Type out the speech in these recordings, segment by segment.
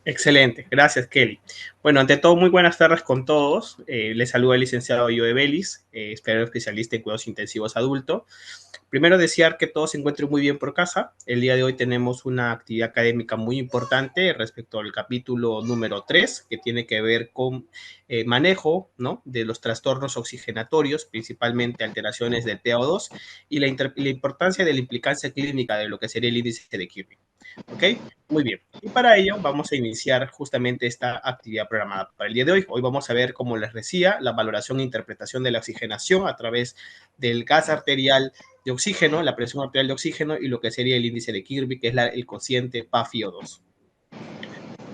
Excelente, gracias Kelly. Bueno, ante todo, muy buenas tardes con todos. Les saluda el licenciado Joe Belis, especialista en cuidados intensivos adulto. Primero, desear que todos se encuentren muy bien por casa. El día de hoy tenemos una actividad académica muy importante respecto al capítulo número 3, que tiene que ver con manejo, ¿no?, de los trastornos oxigenatorios, principalmente alteraciones del PO2, y la importancia de la implicancia clínica de lo que sería el índice de Kirby. ¿Ok? Muy bien. Y para ello vamos a iniciar justamente esta actividad programada para el día de hoy. Hoy vamos a ver, como les decía, la valoración e interpretación de la oxigenación a través del gas arterial de oxígeno, la presión arterial de oxígeno y lo que sería el índice de Kirby, que es el cociente PaFiO2.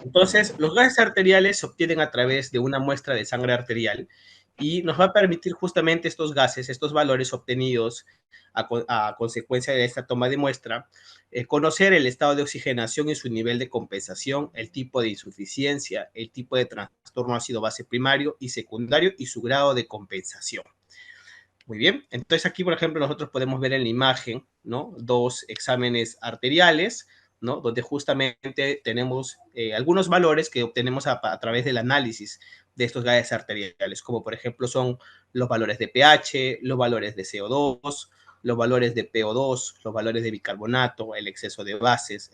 Entonces, los gases arteriales se obtienen a través de una muestra de sangre arterial y nos va a permitir justamente estos gases, estos valores obtenidos a consecuencia de esta toma de muestra, conocer el estado de oxigenación y su nivel de compensación, el tipo de insuficiencia, el tipo de trastorno ácido-base primario y secundario y su grado de compensación. Muy bien, entonces aquí, por ejemplo, nosotros podemos ver en la imagen, ¿no?, dos exámenes arteriales, ¿no?, donde justamente tenemos algunos valores que obtenemos a través del análisis de estos gases arteriales, como por ejemplo son los valores de pH, los valores de CO2, los valores de PO2, los valores de bicarbonato, el exceso de bases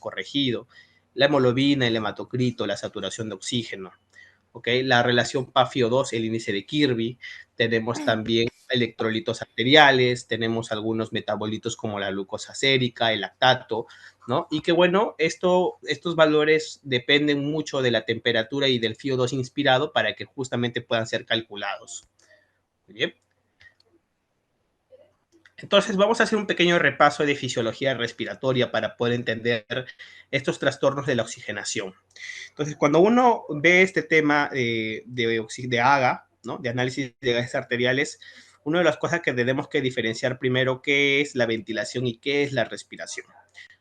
corregido, la hemoglobina, el hematocrito, la saturación de oxígeno. ¿Ok? La relación PaFiO2, el índice de Kirby, tenemos también electrolitos arteriales, tenemos algunos metabolitos como la glucosa sérica, el lactato, ¿no? Y que bueno, estos valores dependen mucho de la temperatura y del FiO2 inspirado para que justamente puedan ser calculados. Muy bien. Entonces, vamos a hacer un pequeño repaso de fisiología respiratoria para poder entender estos trastornos de la oxigenación. Entonces, cuando uno ve este tema de AGA, ¿no?, de análisis de gases arteriales, una de las cosas que tenemos que diferenciar primero qué es la ventilación y qué es la respiración,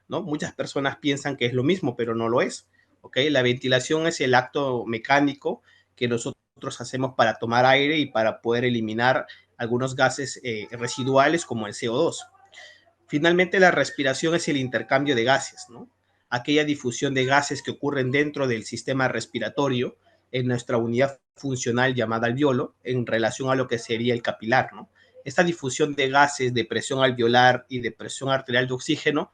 ¿no? Muchas personas piensan que es lo mismo, pero no lo es, ¿ok? La ventilación es el acto mecánico que nosotros hacemos para tomar aire y para poder eliminar algunos gases residuales como el CO2. Finalmente, la respiración es el intercambio de gases, ¿no? Aquella difusión de gases que ocurren dentro del sistema respiratorio en nuestra unidad funcional llamada alveolo en relación a lo que sería el capilar, ¿no? Esta difusión de gases de presión alveolar y de presión arterial de oxígeno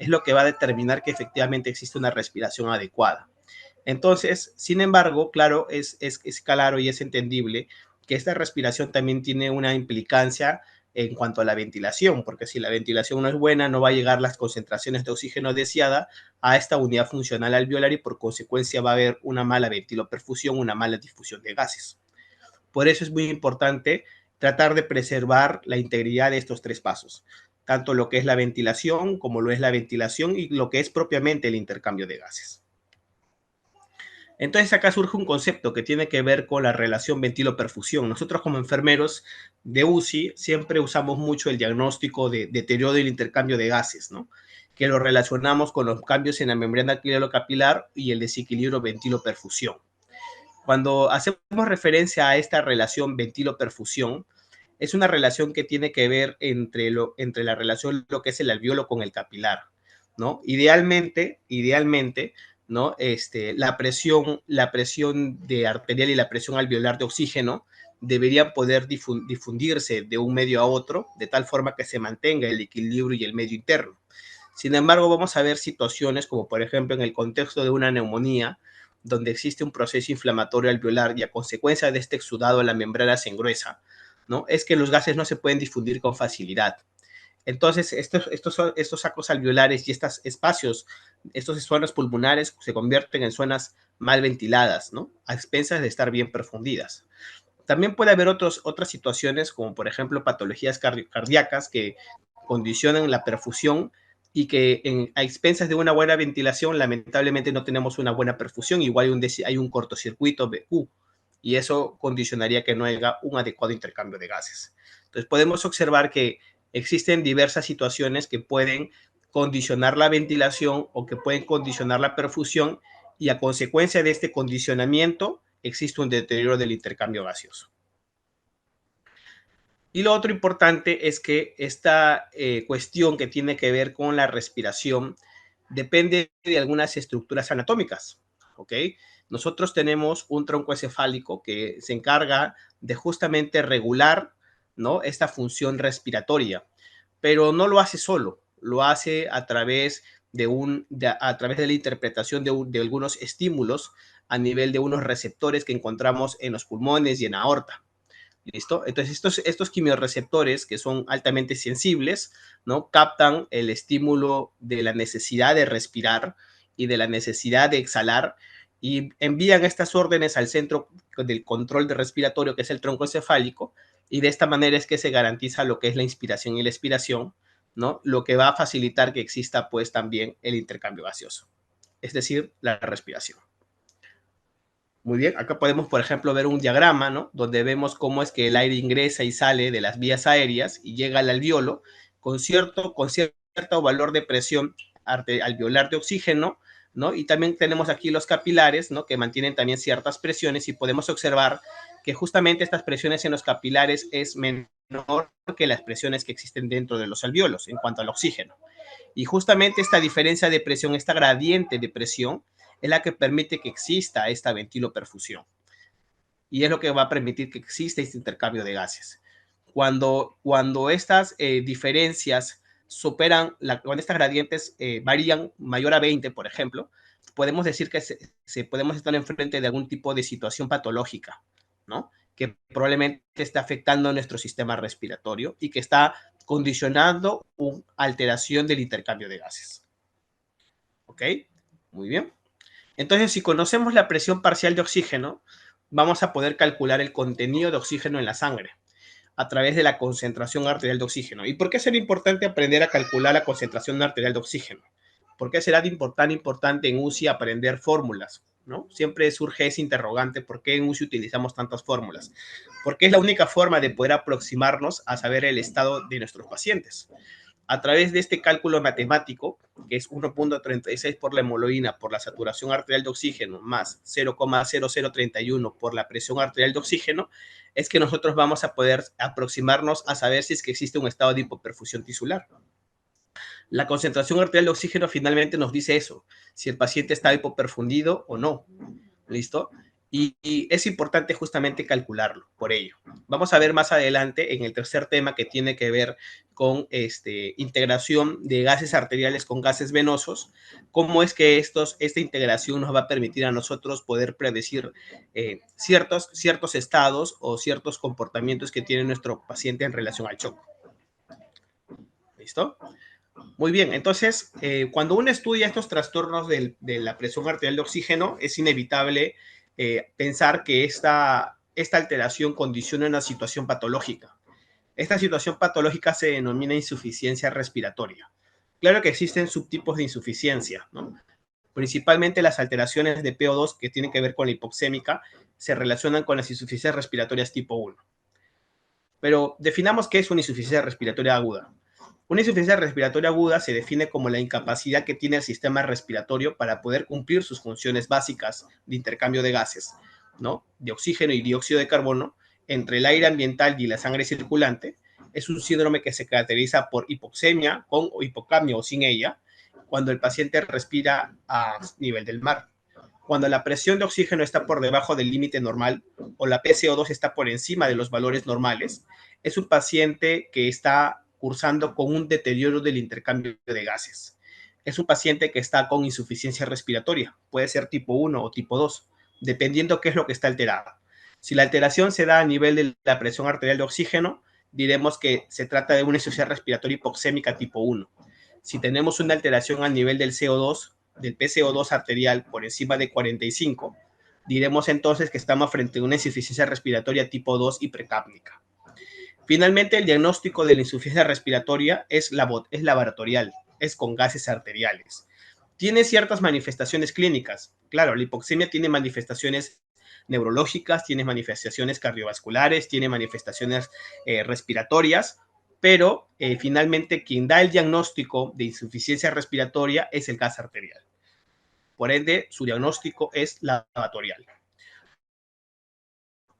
es lo que va a determinar que efectivamente existe una respiración adecuada. Entonces, sin embargo, claro, es claro y es entendible que esta respiración también tiene una implicancia en cuanto a la ventilación, porque si la ventilación no es buena, no va a llegar las concentraciones de oxígeno deseada a esta unidad funcional alveolar y por consecuencia va a haber una mala ventiloperfusión, una mala difusión de gases. Por eso es muy importante tratar de preservar la integridad de estos tres pasos, tanto lo que es la ventilación como lo es la ventilación y lo que es propiamente el intercambio de gases. Entonces acá surge un concepto que tiene que ver con la relación ventilo-perfusión. Nosotros como enfermeros de UCI siempre usamos mucho el diagnóstico de deterioro del intercambio de gases, ¿no?, que lo relacionamos con los cambios en la membrana arterial-capilar y el desequilibrio ventilo-perfusión. Cuando hacemos referencia a esta relación ventilo-perfusión, es una relación que tiene que ver entre la relación, lo que es el alveolo con el capilar, ¿no? Idealmente, ¿no?, la presión de arterial y la presión alveolar de oxígeno deberían poder difundirse de un medio a otro, de tal forma que se mantenga el equilibrio y el medio interno. Sin embargo, vamos a ver situaciones como, por ejemplo, en el contexto de una neumonía, donde existe un proceso inflamatorio alveolar y a consecuencia de este exudado la membrana se engruesa, ¿no? Es que los gases no se pueden difundir con facilidad. Entonces, estos sacos alveolares y estos espacios, estas zonas pulmonares se convierten en zonas mal ventiladas, ¿no?, a expensas de estar bien perfundidas. También puede haber otras situaciones, como por ejemplo patologías cardíacas que condicionan la perfusión y que a expensas de una buena ventilación, lamentablemente no tenemos una buena perfusión, igual hay un cortocircuito BQ, y eso condicionaría que no haya un adecuado intercambio de gases. Entonces podemos observar que existen diversas situaciones que pueden condicionar la ventilación o que pueden condicionar la perfusión y a consecuencia de este condicionamiento existe un deterioro del intercambio gaseoso. Y lo otro importante es que esta cuestión que tiene que ver con la respiración depende de algunas estructuras anatómicas, ¿ok? Nosotros tenemos un tronco encefálico que se encarga de justamente regular, ¿no?, esta función respiratoria, pero no lo hace solo, lo hace a través a través de la interpretación de algunos estímulos a nivel de unos receptores que encontramos en los pulmones y en la aorta. ¿Listo? Entonces, estos quimiorreceptores, que son altamente sensibles, ¿no?, captan el estímulo de la necesidad de respirar y de la necesidad de exhalar y envían estas órdenes al centro del control de respiratorio, que es el tronco encefálico, y de esta manera es que se garantiza lo que es la inspiración y la expiración, ¿no?, lo que va a facilitar que exista, pues, también el intercambio gaseoso, es decir, la respiración. Muy bien, acá podemos, por ejemplo, ver un diagrama, ¿no?, donde vemos cómo es que el aire ingresa y sale de las vías aéreas y llega al alveolo con cierto valor de presión alveolar de oxígeno, ¿no? Y también tenemos aquí los capilares, ¿no?, que mantienen también ciertas presiones, y podemos observar que justamente estas presiones en los capilares es menor que las presiones que existen dentro de los alveolos en cuanto al oxígeno. Y justamente esta diferencia de presión, esta gradiente de presión, es la que permite que exista esta ventiloperfusión. Y es lo que va a permitir que exista este intercambio de gases. Cuando estas diferencias superan, cuando estas gradientes varían mayor a 20, por ejemplo, podemos decir que podemos estar enfrente de algún tipo de situación patológica, ¿no?, que probablemente está afectando nuestro sistema respiratorio y que está condicionando una alteración del intercambio de gases. ¿Ok? Muy bien. Entonces, si conocemos la presión parcial de oxígeno, vamos a poder calcular el contenido de oxígeno en la sangre a través de la concentración arterial de oxígeno. ¿Y por qué será importante aprender a calcular la concentración arterial de oxígeno? ¿Por qué será tan importante en UCI aprender fórmulas, ¿no? Siempre surge ese interrogante: ¿por qué en UCI utilizamos tantas fórmulas? Porque es la única forma de poder aproximarnos a saber el estado de nuestros pacientes. A través de este cálculo matemático, que es 1.36 por la hemoloína por la saturación arterial de oxígeno más 0,0031 por la presión arterial de oxígeno, es que nosotros vamos a poder aproximarnos a saber si es que existe un estado de hipoperfusión tisular. La concentración arterial de oxígeno finalmente nos dice eso, si el paciente está hipoperfundido o no. ¿Listo? Y es importante justamente calcularlo, por ello. Vamos a ver más adelante en el tercer tema, que tiene que ver con integración de gases arteriales con gases venosos, cómo es que esta integración nos va a permitir a nosotros poder predecir ciertos estados o ciertos comportamientos que tiene nuestro paciente en relación al shock. ¿Listo? Muy bien, entonces, cuando uno estudia estos trastornos de la presión arterial de oxígeno, es inevitable pensar que esta alteración condiciona una situación patológica. Esta situación patológica se denomina insuficiencia respiratoria. Claro que existen subtipos de insuficiencia, ¿no? Principalmente las alteraciones de PO2 que tienen que ver con la hipoxémica se relacionan con las insuficiencias respiratorias tipo 1. Pero definamos qué es una insuficiencia respiratoria aguda. Una insuficiencia respiratoria aguda se define como la incapacidad que tiene el sistema respiratorio para poder cumplir sus funciones básicas de intercambio de gases, ¿no?, de oxígeno y dióxido de carbono entre el aire ambiental y la sangre circulante. Es un síndrome que se caracteriza por hipoxemia, con o hipocapnia o sin ella, cuando el paciente respira a nivel del mar. Cuando la presión de oxígeno está por debajo del límite normal o la PCO2 está por encima de los valores normales, es un paciente que está cursando con un deterioro del intercambio de gases. Es un paciente que está con insuficiencia respiratoria, puede ser tipo 1 o tipo 2, dependiendo qué es lo que está alterado. Si la alteración se da a nivel de la presión arterial de oxígeno, diremos que se trata de una insuficiencia respiratoria hipoxémica tipo 1. Si tenemos una alteración a nivel del CO2, del PCO2 arterial por encima de 45, diremos entonces que estamos frente a una insuficiencia respiratoria tipo 2 y precápnica. Finalmente, el diagnóstico de la insuficiencia respiratoria es laboratorial, es con gases arteriales. Tiene ciertas manifestaciones clínicas. Claro, la hipoxemia tiene manifestaciones neurológicas, tiene manifestaciones cardiovasculares, tiene manifestaciones respiratorias, pero finalmente quien da el diagnóstico de insuficiencia respiratoria es el gas arterial. Por ende, su diagnóstico es laboratorial.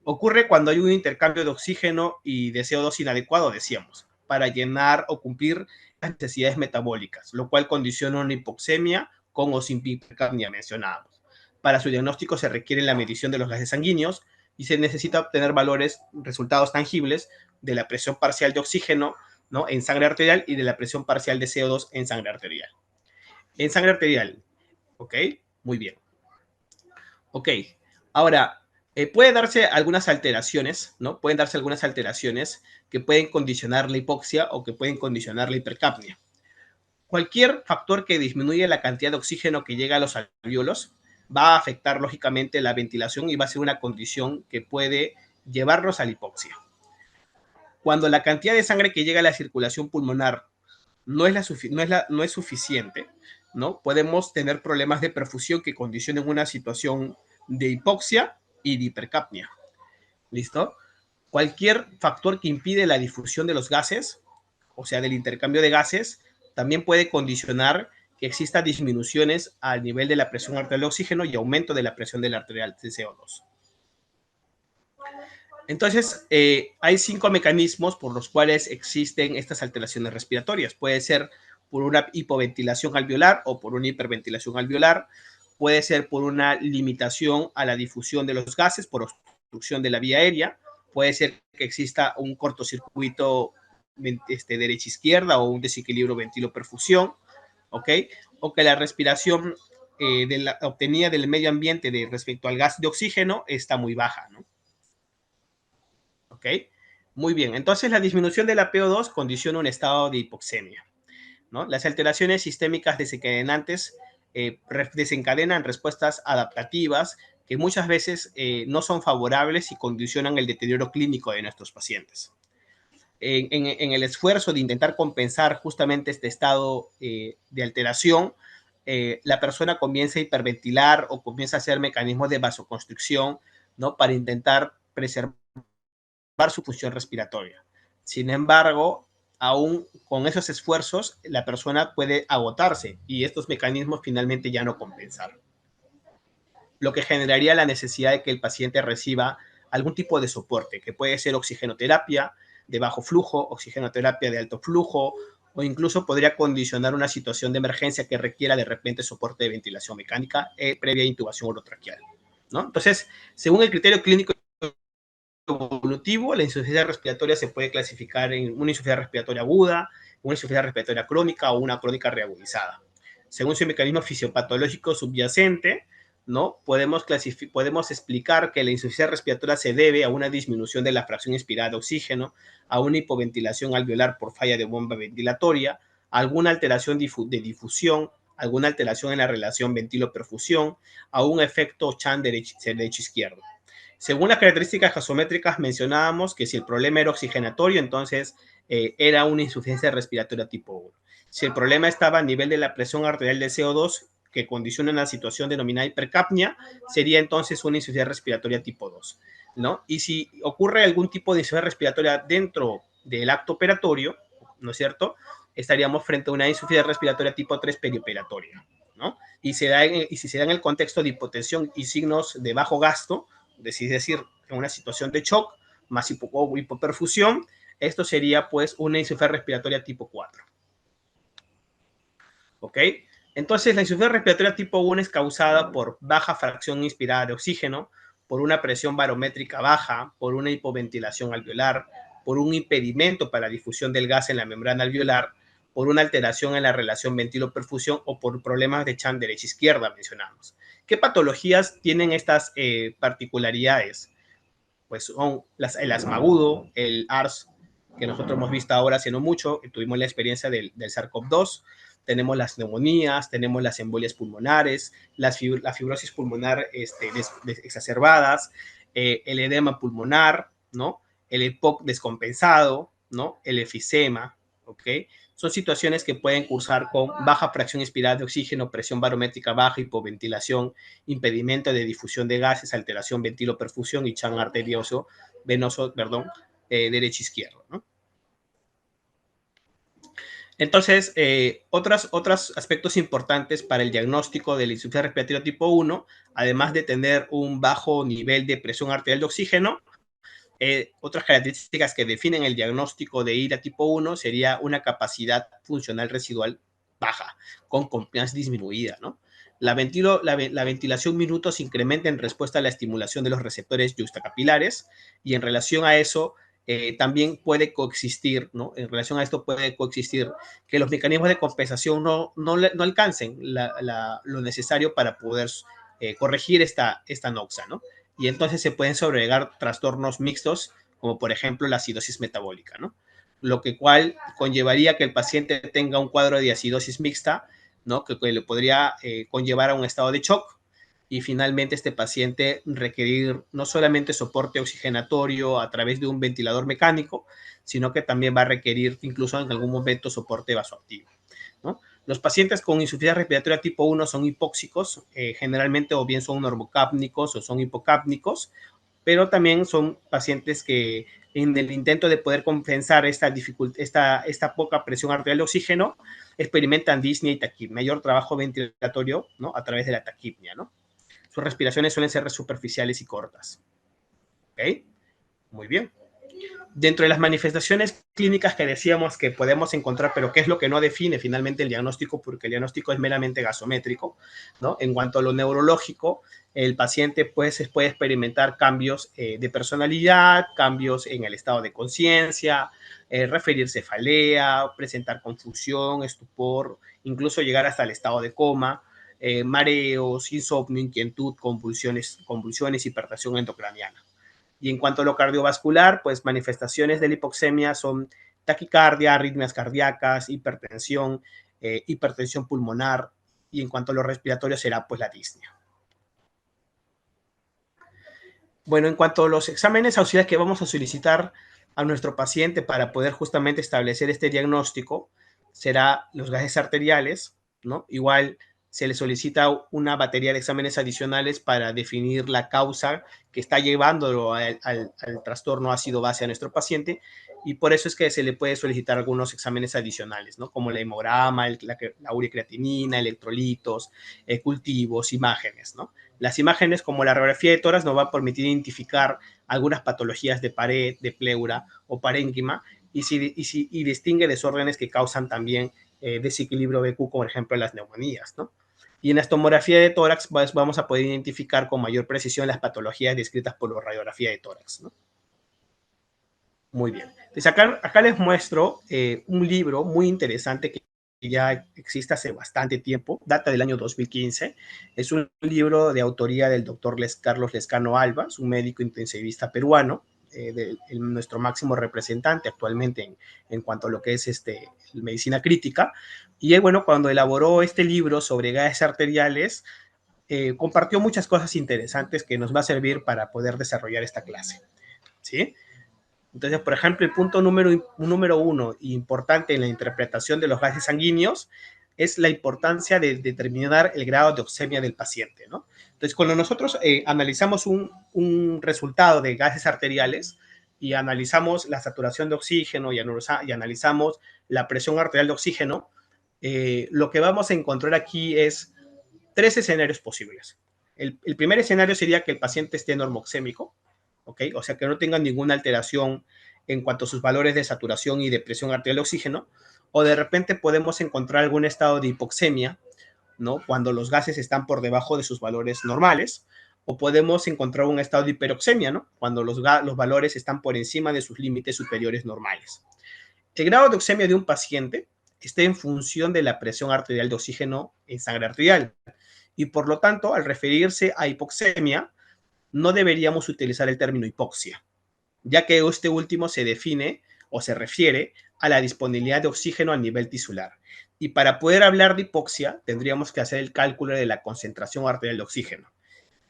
Ocurre cuando hay un intercambio de oxígeno y de CO2 inadecuado, decíamos. para llenar o cumplir las necesidades metabólicas, lo cual condiciona una hipoxemia con o sin hipercapnia mencionados. Para su diagnóstico se requiere la medición de los gases sanguíneos y se necesita obtener resultados tangibles de la presión parcial de oxígeno, ¿no?, en sangre arterial y de la presión parcial de CO2 en sangre arterial. En sangre arterial, ¿ok? Muy bien. Ok, ahora, puede darse algunas alteraciones, ¿no? Pueden darse algunas alteraciones que pueden condicionar la hipoxia o que pueden condicionar la hipercapnia. Cualquier factor que disminuya la cantidad de oxígeno que llega a los alvéolos va a afectar lógicamente la ventilación y va a ser una condición que puede llevarnos a la hipoxia. Cuando la cantidad de sangre que llega a la circulación pulmonar no es suficiente, ¿no? Podemos tener problemas de perfusión que condicionen una situación de hipoxia y de hipercapnia. ¿Listo? Cualquier factor que impide la difusión de los gases, o sea, del intercambio de gases, también puede condicionar que existan disminuciones al nivel de la presión arterial de oxígeno y aumento de la presión del arterial de CO2. Entonces, hay 5 mecanismos por los cuales existen estas alteraciones respiratorias. Puede ser por una hipoventilación alveolar o por una hiperventilación alveolar. Puede ser por una limitación a la difusión de los gases, por obstrucción de la vía aérea. Puede ser que exista un cortocircuito derecha-izquierda o un desequilibrio ventilo-perfusión, ¿ok? O que la respiración obtenida del medio ambiente respecto al gas de oxígeno está muy baja, ¿no? ¿Ok? Muy bien, entonces la disminución de la PO2 condiciona un estado de hipoxemia, ¿no? Las alteraciones sistémicas desencadenantes desencadenan respuestas adaptativas que muchas veces no son favorables y condicionan el deterioro clínico de nuestros pacientes. En el esfuerzo de intentar compensar justamente este estado de alteración, la persona comienza a hiperventilar o comienza a hacer mecanismos de vasoconstricción, ¿no?, para intentar preservar su función respiratoria. Sin embargo, aún con esos esfuerzos, la persona puede agotarse y estos mecanismos finalmente ya no compensar, lo que generaría la necesidad de que el paciente reciba algún tipo de soporte, que puede ser oxigenoterapia de bajo flujo, oxigenoterapia de alto flujo, o incluso podría condicionar una situación de emergencia que requiera de repente soporte de ventilación mecánica previa intubación orotraqueal, ¿no? Entonces, según el criterio clínico evolutivo, la insuficiencia respiratoria se puede clasificar en una insuficiencia respiratoria aguda, una insuficiencia respiratoria crónica o una crónica reagudizada. Según su mecanismo fisiopatológico subyacente, ¿no?, podemos explicar que la insuficiencia respiratoria se debe a una disminución de la fracción inspirada de oxígeno, a una hipoventilación alveolar por falla de bomba ventilatoria, a alguna alteración de difusión, alguna alteración en la relación ventilo-perfusión, a un efecto Chan derecho-izquierdo. Según las características gasométricas mencionábamos que si el problema era oxigenatorio, entonces era una insuficiencia respiratoria tipo 1. Si el problema estaba a nivel de la presión arterial de CO2, que condiciona una situación denominada hipercapnia, sería entonces una insuficiencia respiratoria tipo 2, ¿no? Y si ocurre algún tipo de insuficiencia respiratoria dentro del acto operatorio, ¿no es cierto?, estaríamos frente a una insuficiencia respiratoria tipo 3 perioperatoria, ¿no? Y si se da en el contexto de hipotensión y signos de bajo gasto, es decir, en una situación de shock más hipoperfusión, esto sería pues una insuficiencia respiratoria tipo 4. ¿Ok? Entonces, la insuficiencia respiratoria tipo 1 es causada por baja fracción inspirada de oxígeno, por una presión barométrica baja, por una hipoventilación alveolar, por un impedimento para la difusión del gas en la membrana alveolar, por una alteración en la relación ventilo-perfusión o por problemas de Chan derecha-izquierda mencionamos. ¿Qué patologías tienen estas particularidades? Pues son el asma agudo, el ARS, que nosotros hemos visto ahora hace no mucho, tuvimos la experiencia del SARS-CoV-2, tenemos las neumonías, tenemos las embolias pulmonares, la fibrosis pulmonar exacerbadas, el edema pulmonar, ¿no?, el EPOC descompensado, ¿no?, el efisema, ¿ok? Son situaciones que pueden cursar con baja fracción inspirada de oxígeno, presión barométrica baja, hipoventilación, impedimento de difusión de gases, alteración ventilo-perfusión y Chan arterioso, venoso, derecho-izquierdo, ¿no? Entonces, otros aspectos importantes para el diagnóstico de la insuficiencia respiratoria tipo 1, además de tener un bajo nivel de presión arterial de oxígeno, Otras características que definen el diagnóstico de IRA tipo 1 sería una capacidad funcional residual baja, con compliance disminuida, ¿no? La ventilación minuto se incrementa en respuesta a la estimulación de los receptores juxtacapilares, y en relación a eso también puede coexistir, ¿no? En relación a esto puede coexistir que los mecanismos de compensación no alcancen lo necesario para poder corregir esta noxa, ¿no? Y entonces se pueden sobreagregar trastornos mixtos, como por ejemplo la acidosis metabólica, ¿no? Lo que cual conllevaría que el paciente tenga un cuadro de acidosis mixta, ¿no? Que le podría conllevar a un estado de shock, y finalmente este paciente requerir no solamente soporte oxigenatorio a través de un ventilador mecánico, sino que también va a requerir incluso en algún momento soporte vasoactivo, ¿no? Los pacientes con insuficiencia respiratoria tipo 1 son hipóxicos, generalmente o bien son normocápnicos o son hipocápnicos, pero también son pacientes que en el intento de poder compensar esta poca presión arterial de oxígeno, experimentan disnea y taquipnea, mayor trabajo ventilatorio, ¿no? A través de la taquipnea, ¿no? Sus respiraciones suelen ser superficiales y cortas. ¿Ok? Muy bien. Dentro de las manifestaciones clínicas que decíamos que podemos encontrar, pero qué es lo que no define finalmente el diagnóstico, porque el diagnóstico es meramente gasométrico, ¿no? En cuanto a lo neurológico, el paciente pues, puede experimentar cambios de personalidad, cambios en el estado de conciencia, referir cefalea, presentar confusión, estupor, incluso llegar hasta el estado de coma, mareos, insomnio, inquietud, convulsiones, hipertensión endocraniana. Y en cuanto a lo cardiovascular, pues manifestaciones de la hipoxemia son taquicardia, arritmias cardíacas, hipertensión pulmonar, y en cuanto a lo respiratorio será pues la disnea. Bueno, en cuanto a los exámenes auxiliares que vamos a solicitar a nuestro paciente para poder justamente establecer este diagnóstico, será los gases arteriales, ¿no? Igual se le solicita una batería de exámenes adicionales para definir la causa que está llevándolo al trastorno ácido-base a nuestro paciente, y por eso es que se le puede solicitar algunos exámenes adicionales, ¿no? Como el hemograma, la ureacreatinina, electrolitos, cultivos, imágenes, ¿no? Las imágenes, como la radiografía de tórax, nos va a permitir identificar algunas patologías de pared, de pleura o parénquima, y distingue desórdenes que causan también desequilibrio BQ, como por ejemplo las neumonías, ¿no? Y en la tomografía de tórax pues, vamos a poder identificar con mayor precisión las patologías descritas por la radiografía de tórax, ¿no? Muy bien. Entonces acá les muestro un libro muy interesante que ya existe hace bastante tiempo, data del año 2015. Es un libro de autoría del doctor Carlos Lescano Albas, un médico intensivista peruano, nuestro máximo representante actualmente en cuanto a lo que es medicina crítica. Y él, bueno, cuando elaboró este libro sobre gases arteriales, compartió muchas cosas interesantes que nos va a servir para poder desarrollar esta clase, ¿sí? Entonces, por ejemplo, el punto número uno importante en la interpretación de los gases sanguíneos es la importancia de determinar el grado de oxemia del paciente, ¿no? Entonces, cuando nosotros analizamos un resultado de gases arteriales y analizamos la saturación de oxígeno y analizamos la presión arterial de oxígeno, lo que vamos a encontrar aquí es tres escenarios posibles. El primer escenario sería que el paciente esté normoxémico, ¿ok? O sea, que no tengan ninguna alteración en cuanto a sus valores de saturación y de presión arterial de oxígeno, o de repente podemos encontrar algún estado de hipoxemia, ¿no? Cuando los gases están por debajo de sus valores normales, o podemos encontrar un estado de hiperoxemia, ¿no? Cuando los valores están por encima de sus límites superiores normales. El grado de oxemia de un paciente está en función de la presión arterial de oxígeno en sangre arterial, y por lo tanto, al referirse a hipoxemia, no deberíamos utilizar el término hipoxia, ya que este último se define o se refiere a la disponibilidad de oxígeno a nivel tisular. Y para poder hablar de hipoxia, tendríamos que hacer el cálculo de la concentración arterial de oxígeno,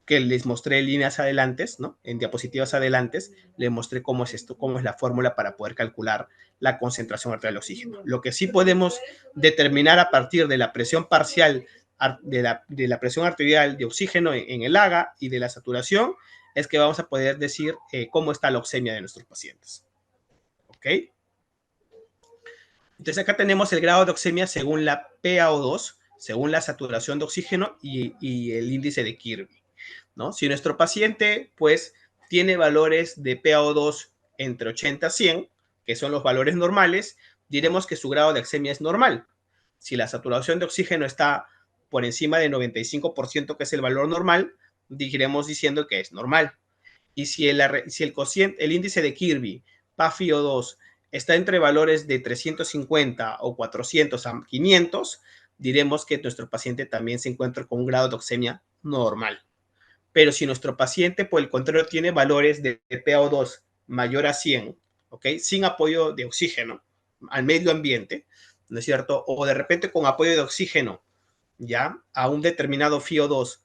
que les mostré en líneas adelantes, ¿no? En diapositivas adelantes, les mostré cómo es esto, cómo es la fórmula para poder calcular la concentración arterial de oxígeno. Lo que sí podemos determinar a partir de la presión parcial de la presión arterial de oxígeno en el AGA y de la saturación es que vamos a poder decir cómo está la oxemia de nuestros pacientes. ¿Ok? Entonces acá tenemos el grado de oxemia según la PaO2, según la saturación de oxígeno y el índice de Kirby, ¿no? Si nuestro paciente, pues, tiene valores de PaO2 entre 80 y 100, que son los valores normales, diremos que su grado de oxemia es normal. Si la saturación de oxígeno está por encima de 95%, que es el valor normal, diremos diciendo que es normal. Y si el índice de Kirby, PaFiO2, está entre valores de 350 o 400 a 500, diremos que nuestro paciente también se encuentra con un grado de oxemia normal. Pero si nuestro paciente, por el contrario, tiene valores de PaO2 mayor a 100, ¿ok? Sin apoyo de oxígeno al medio ambiente, ¿no es cierto? O de repente con apoyo de oxígeno, ¿ya? A un determinado FiO2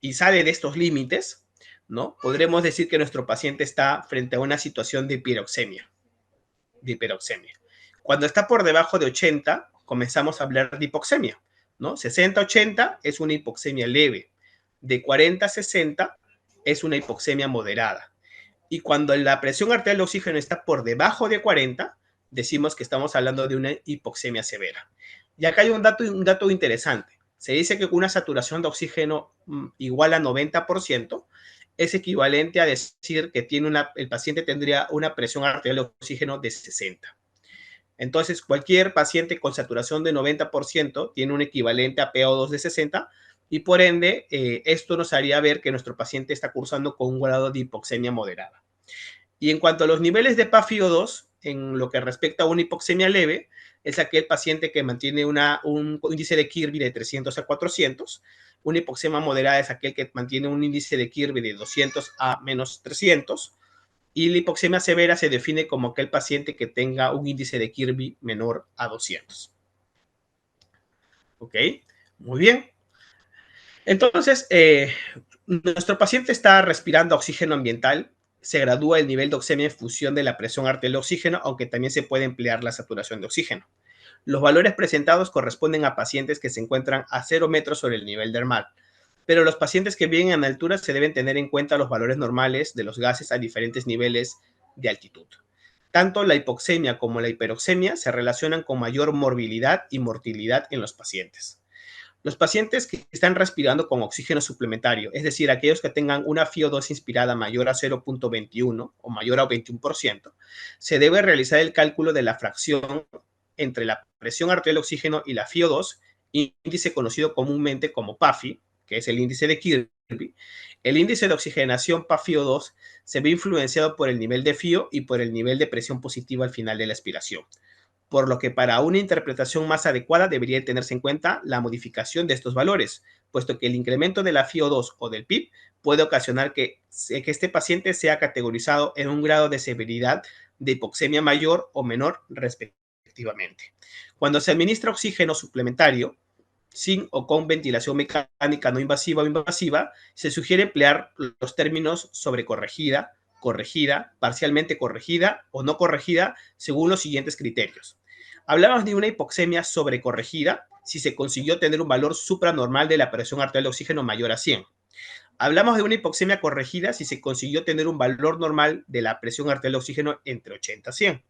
y sale de estos límites, ¿no? Podremos decir que nuestro paciente está frente a una situación de hiperoxemia. Cuando está por debajo de 80, comenzamos a hablar de hipoxemia, ¿no? 60-80 es una hipoxemia leve. De 40 a 60 es una hipoxemia moderada. Y cuando la presión arterial de oxígeno está por debajo de 40, decimos que estamos hablando de una hipoxemia severa. Y acá hay un dato interesante. Se dice que una saturación de oxígeno igual a 90% es equivalente a decir que el paciente tendría una presión arterial de oxígeno de 60. Entonces, cualquier paciente con saturación de 90% tiene un equivalente a PaO2 de 60 y por ende, esto nos haría ver que nuestro paciente está cursando con un grado de hipoxemia moderada. Y en cuanto a los niveles de PaFiO2, en lo que respecta a una hipoxemia leve, es aquel paciente que mantiene un índice de Kirby de 300 a 400. Una hipoxemia moderada es aquel que mantiene un índice de Kirby de 200 a menos 300. Y la hipoxemia severa se define como aquel paciente que tenga un índice de Kirby menor a 200. ¿Ok? Muy bien. Entonces, nuestro paciente está respirando oxígeno ambiental. Se gradúa el nivel de oxemia en función de la presión arterial de oxígeno, aunque también se puede emplear la saturación de oxígeno. Los valores presentados corresponden a pacientes que se encuentran a 0 metros sobre el nivel del mar, pero los pacientes que viven en altura se deben tener en cuenta los valores normales de los gases a diferentes niveles de altitud. Tanto la hipoxemia como la hiperoxemia se relacionan con mayor morbilidad y mortalidad en los pacientes. Los pacientes que están respirando con oxígeno suplementario, es decir, aquellos que tengan una FiO2 inspirada mayor a 0.21 o mayor a 21%, se debe realizar el cálculo de la fracción entre la presión arterial de oxígeno y la FiO2, índice conocido comúnmente como PAFI, que es el índice de Kirby. El índice de oxigenación PaFiO2 se ve influenciado por el nivel de FiO y por el nivel de presión positiva al final de la expiración, por lo que para una interpretación más adecuada debería tenerse en cuenta la modificación de estos valores, puesto que el incremento de la FiO2 o del PIB puede ocasionar que este paciente sea categorizado en un grado de severidad de hipoxemia mayor o menor respectivamente. Cuando se administra oxígeno suplementario, sin o con ventilación mecánica no invasiva o invasiva, se sugiere emplear los términos sobrecorregida, corregida, parcialmente corregida o no corregida, según los siguientes criterios. Hablamos de una hipoxemia sobrecorregida si se consiguió tener un valor supranormal de la presión arterial de oxígeno mayor a 100. Hablamos de una hipoxemia corregida si se consiguió tener un valor normal de la presión arterial de oxígeno entre 80 y 100.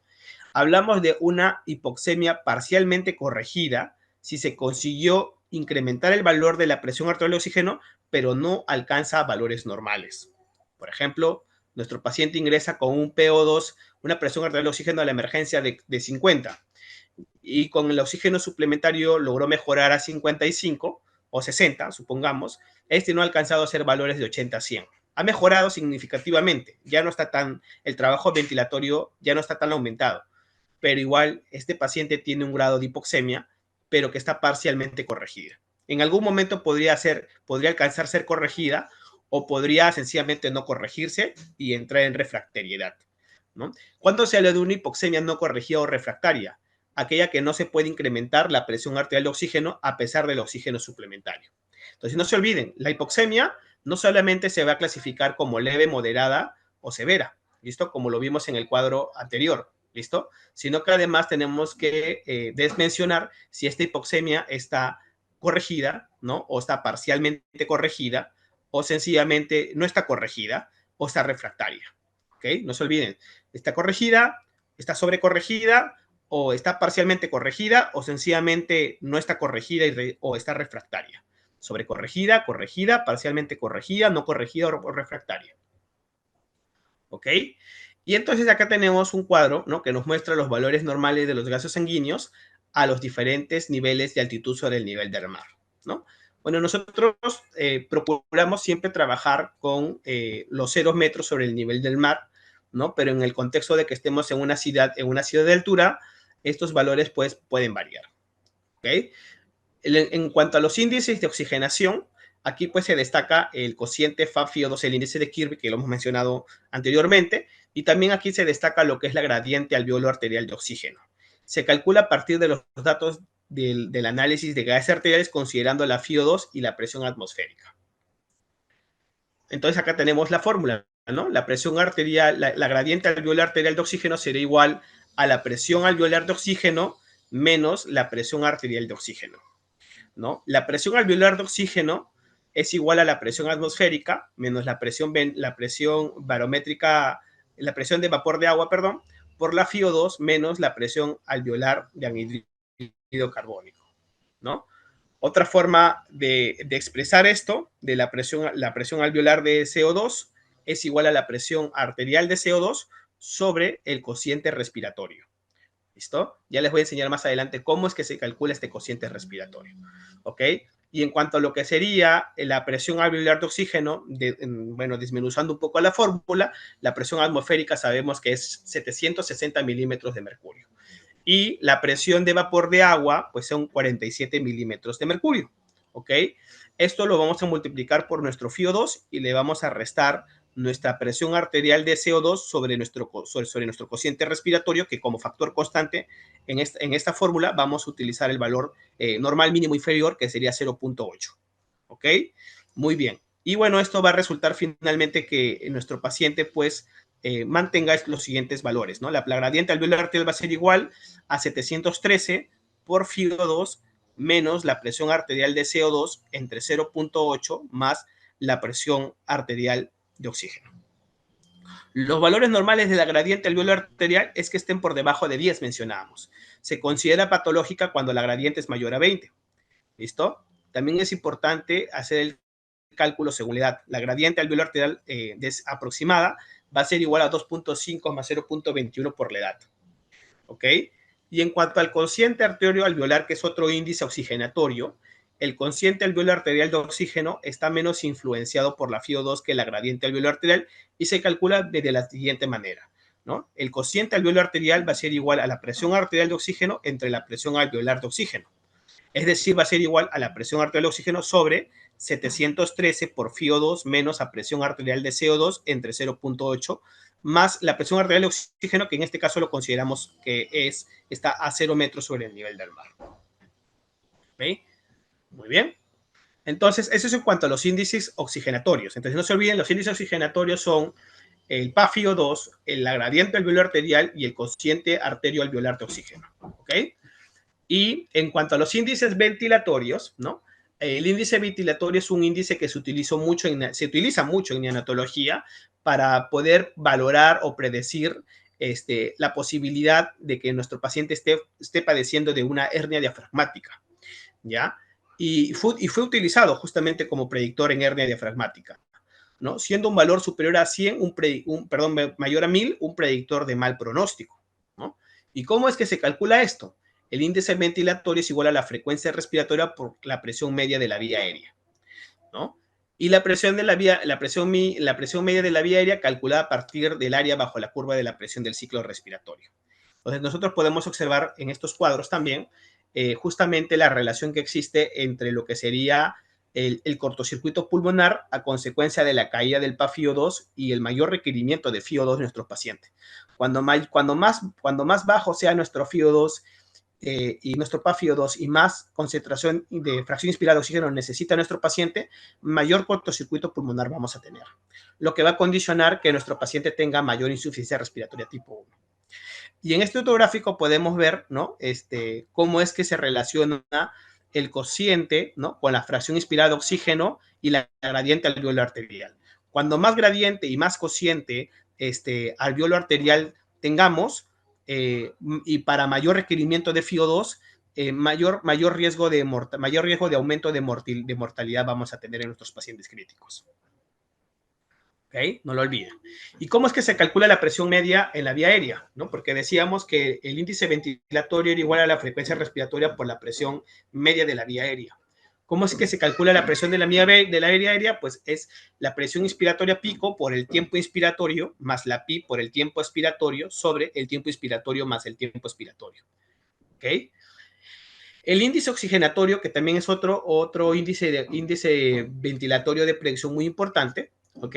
Hablamos de una hipoxemia parcialmente corregida si se consiguió incrementar el valor de la presión arterial de oxígeno, pero no alcanza valores normales. Por ejemplo, nuestro paciente ingresa con un PO2, una presión arterial de oxígeno a la emergencia de 50 y con el oxígeno suplementario logró mejorar a 55 o 60, supongamos. Este no ha alcanzado a ser valores de 80 a 100. Ha mejorado significativamente, ya no está el trabajo ventilatorio ya no está tan aumentado, pero igual este paciente tiene un grado de hipoxemia, pero que está parcialmente corregida. En algún momento podría alcanzar ser corregida o podría sencillamente no corregirse y entrar en refractariedad, ¿no? ¿Cuándo se habla de una hipoxemia no corregida o refractaria? Aquella que no se puede incrementar la presión arterial de oxígeno a pesar del oxígeno suplementario. Entonces, no se olviden, la hipoxemia no solamente se va a clasificar como leve, moderada o severa, ¿listo? Como lo vimos en el cuadro anterior, ¿listo? Sino que además tenemos que desmencionar si esta hipoxemia está corregida, ¿no? O está parcialmente corregida, o sencillamente no está corregida, o está refractaria, ¿ok? No se olviden, está corregida, está sobrecorregida, o está parcialmente corregida, o sencillamente no está corregida o está refractaria. Sobrecorregida, corregida, parcialmente corregida, no corregida o refractaria. ¿ok? Y entonces acá tenemos un cuadro, ¿no? Que nos muestra los valores normales de los gases sanguíneos a los diferentes niveles de altitud sobre el nivel del mar, ¿no? Bueno, nosotros procuramos siempre trabajar con los 0 metros sobre el nivel del mar, ¿no? Pero en el contexto de que estemos en una ciudad de altura, estos valores pues pueden variar, ¿ok? En cuanto a los índices de oxigenación, aquí pues se destaca el cociente FAB-CO2, el índice de Kirby, que lo hemos mencionado anteriormente, y también aquí se destaca lo que es la gradiente alveolo arterial de oxígeno. Se calcula a partir de los datos del análisis de gases arteriales considerando la FiO2 y la presión atmosférica. Entonces acá tenemos la fórmula, ¿no? La presión arterial, la gradiente alveolar arterial de oxígeno será igual a la presión alveolar de oxígeno menos la presión arterial de oxígeno, ¿no? La presión alveolar de oxígeno es igual a la presión atmosférica menos la presión barométrica, la presión de vapor de agua, perdón, por la FiO2 menos la presión alveolar de anhídrido carbónico, ¿no? Otra forma de expresar esto, de la presión alveolar de CO2, es igual a la presión arterial de CO2 sobre el cociente respiratorio. ¿Listo? Ya les voy a enseñar más adelante cómo es que se calcula este cociente respiratorio. ¿Ok? Y en cuanto a lo que sería la presión alveolar de oxígeno, bueno, disminuyendo un poco la fórmula, la presión atmosférica sabemos que es 760 milímetros de mercurio. Y la presión de vapor de agua, pues son 47 milímetros de mercurio. ¿Ok? Esto lo vamos a multiplicar por nuestro FiO2 y le vamos a restar nuestra presión arterial de CO2 sobre nuestro cociente respiratorio, que como factor constante en esta fórmula vamos a utilizar el valor normal mínimo inferior, que sería 0.8. ¿Ok? Muy bien. Y bueno, esto va a resultar finalmente que nuestro paciente pues mantenga los siguientes valores, ¿no? La gradiente alveolar arterial va a ser igual a 713 por FiO2 menos la presión arterial de CO2 entre 0.8 más la presión arterial de oxígeno. Los valores normales de la gradiente alveolar arterial es que estén por debajo de 10, mencionábamos. Se considera patológica cuando la gradiente es mayor a 20. ¿Listo? También es importante hacer el cálculo según la edad. La gradiente alveolar arterial aproximada va a ser igual a 2.5 más 0.21 por la edad. ¿Ok? Y en cuanto al cociente arterial alveolar, que es otro índice oxigenatorio, el cociente alveolar arterial de oxígeno está menos influenciado por la FiO2 que la gradiente alveolar arterial y se calcula de la siguiente manera, ¿no? El cociente alveolar arterial va a ser igual a la presión arterial de oxígeno entre la presión alveolar de oxígeno. Es decir, va a ser igual a la presión arterial de oxígeno sobre 713 por FiO2 menos la presión arterial de CO2 entre 0.8 más la presión arterial de oxígeno, que en este caso lo consideramos que está a 0 metros sobre el nivel del mar. ¿Okay? Muy bien. Entonces, eso es en cuanto a los índices oxigenatorios. Entonces, no se olviden, los índices oxigenatorios son el PaFiO2, la gradiente alveolar arterial y el cociente arterio alveolar de oxígeno. ¿Ok? Y en cuanto a los índices ventilatorios, ¿no? El índice ventilatorio es un índice que se utiliza mucho en neonatología para poder valorar o predecir la posibilidad de que nuestro paciente esté padeciendo de una hernia diafragmática, ¿ya? Y fue utilizado justamente como predictor en hernia diafragmática, ¿no? Siendo un valor superior a 100, mayor a 1000, un predictor de mal pronóstico, ¿no? ¿Y cómo es que se calcula esto? El índice ventilatorio es igual a la frecuencia respiratoria por la presión media de la vía aérea, ¿no? Y la presión media de la vía aérea calculada a partir del área bajo la curva de la presión del ciclo respiratorio. Entonces, nosotros podemos observar en estos cuadros también justamente la relación que existe entre lo que sería el cortocircuito pulmonar a consecuencia de la caída del PaFiO2 y el mayor requerimiento de FiO2 de nuestros pacientes. Cuando más bajo sea nuestro FiO2 y nuestro PaFiO2 y más concentración de fracción inspirada de oxígeno necesita nuestro paciente, mayor cortocircuito pulmonar vamos a tener, lo que va a condicionar que nuestro paciente tenga mayor insuficiencia respiratoria tipo 1. Y en este otro gráfico podemos ver, ¿no? Cómo es que se relaciona el cociente, ¿no? Con la fracción inspirada de oxígeno y la gradiente alveolo arterial. Cuando más gradiente y más cociente alveolo arterial tengamos, y para mayor requerimiento de FiO2, mayor riesgo de aumento de mortalidad vamos a tener en nuestros pacientes críticos. ¿Ok? No lo olviden. ¿Y cómo es que se calcula la presión media en la vía aérea? ¿No? Porque decíamos que el índice ventilatorio era igual a la frecuencia respiratoria por la presión media de la vía aérea. ¿Cómo es que se calcula la presión de la vía aérea? Pues es la presión inspiratoria pico por el tiempo inspiratorio más la pi por el tiempo expiratorio sobre el tiempo inspiratorio más el tiempo expiratorio. ¿Ok? El índice oxigenatorio, que también es otro índice ventilatorio de presión muy importante, ¿ok?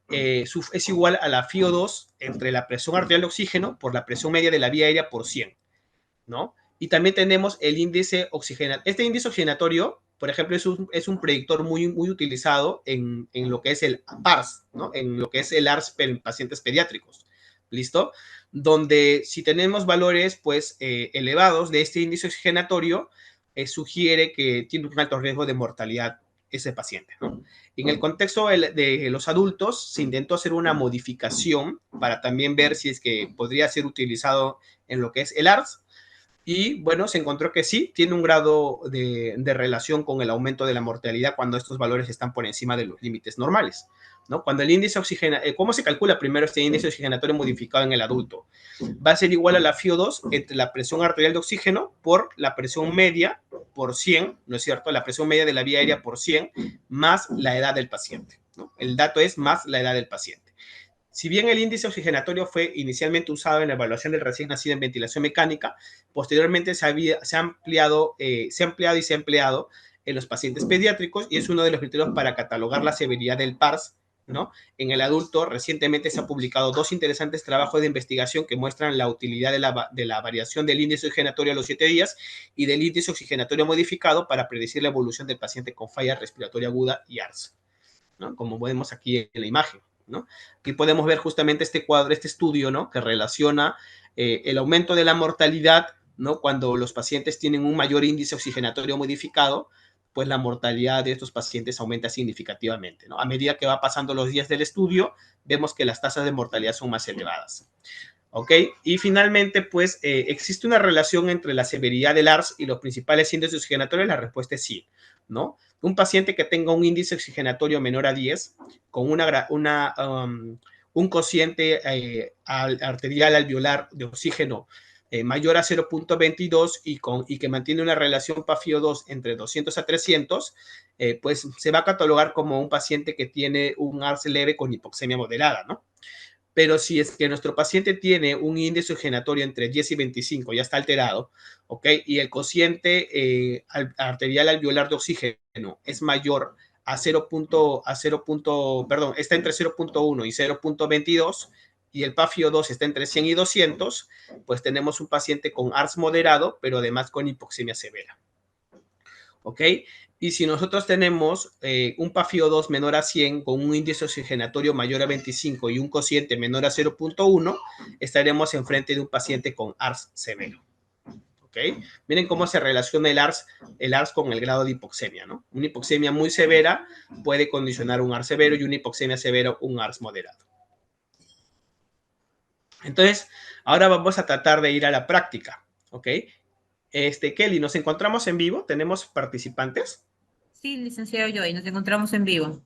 Es igual a la FiO2 entre la presión arterial de oxígeno por la presión media de la vía aérea por 100, ¿no? Y también tenemos el índice oxigenatorio. Este índice oxigenatorio, por ejemplo, es un predictor muy utilizado en lo que es el PARS, ¿no? En lo que es el ARS en pacientes pediátricos. ¿Listo? Donde si tenemos valores pues elevados de este índice oxigenatorio, sugiere que tiene un alto riesgo de mortalidad ese paciente, ¿no? En el contexto de los adultos, se intentó hacer una modificación para también ver si es que podría ser utilizado en lo que es el ARS, y bueno, se encontró que sí, tiene un grado de relación con el aumento de la mortalidad cuando estos valores están por encima de los límites normales, ¿no? Cuando el índice oxigenatorio, ¿cómo se calcula primero este índice oxigenatorio modificado en el adulto? Va a ser igual a la FiO2 entre la presión arterial de oxígeno por la presión media por 100, ¿no es cierto? La presión media de la vía aérea por 100 más la edad del paciente, ¿no? El dato es más la edad del paciente. Si bien el índice oxigenatorio fue inicialmente usado en la evaluación del recién nacido en ventilación mecánica, posteriormente se ha ampliado y se ha empleado en los pacientes pediátricos y es uno de los criterios para catalogar la severidad del PARS, ¿no? En el adulto, recientemente se han publicado dos interesantes trabajos de investigación que muestran la utilidad de la variación del índice oxigenatorio a los 7 días y del índice oxigenatorio modificado para predecir la evolución del paciente con falla respiratoria aguda y ARS, ¿no? Como vemos aquí en la imagen, ¿no? Aquí podemos ver justamente este cuadro, este estudio, ¿no? Que relaciona el aumento de la mortalidad, ¿no? Cuando los pacientes tienen un mayor índice oxigenatorio modificado, pues la mortalidad de estos pacientes aumenta significativamente, ¿no? A medida que va pasando los días del estudio, vemos que las tasas de mortalidad son más elevadas. ¿Ok? Y finalmente, pues, ¿existe una relación entre la severidad del ARS y los principales índices oxigenatorios? La respuesta es sí, ¿no? Un paciente que tenga un índice oxigenatorio menor a 10, con un cociente arterial alveolar de oxígeno mayor a 0.22 y que mantiene una relación PaFiO2 entre 200 a 300, pues se va a catalogar como un paciente que tiene un ARS leve con hipoxemia moderada, ¿no? Pero si es que nuestro paciente tiene un índice oxigenatorio entre 10 y 25, ya está alterado, ¿ok? Y el cociente arterial alveolar de oxígeno es mayor a 0. Perdón, está entre 0.1 y 0.22 y el PaFiO2 está entre 100 y 200, pues tenemos un paciente con ARS moderado, pero además con hipoxemia severa. ¿Ok? Y si nosotros tenemos un PaFiO2 menor a 100 con un índice oxigenatorio mayor a 25 y un cociente menor a 0.1, estaremos enfrente de un paciente con ARS severo. ¿Ok? Miren cómo se relaciona el ARS con el grado de hipoxemia, ¿no? Una hipoxemia muy severa puede condicionar un ARS severo y una hipoxemia severa un ARS moderado. Entonces, ahora vamos a tratar de ir a la práctica, ¿ok? Kelly, ¿nos encontramos en vivo? ¿Tenemos participantes? Sí, licenciado Joy, nos encontramos en vivo.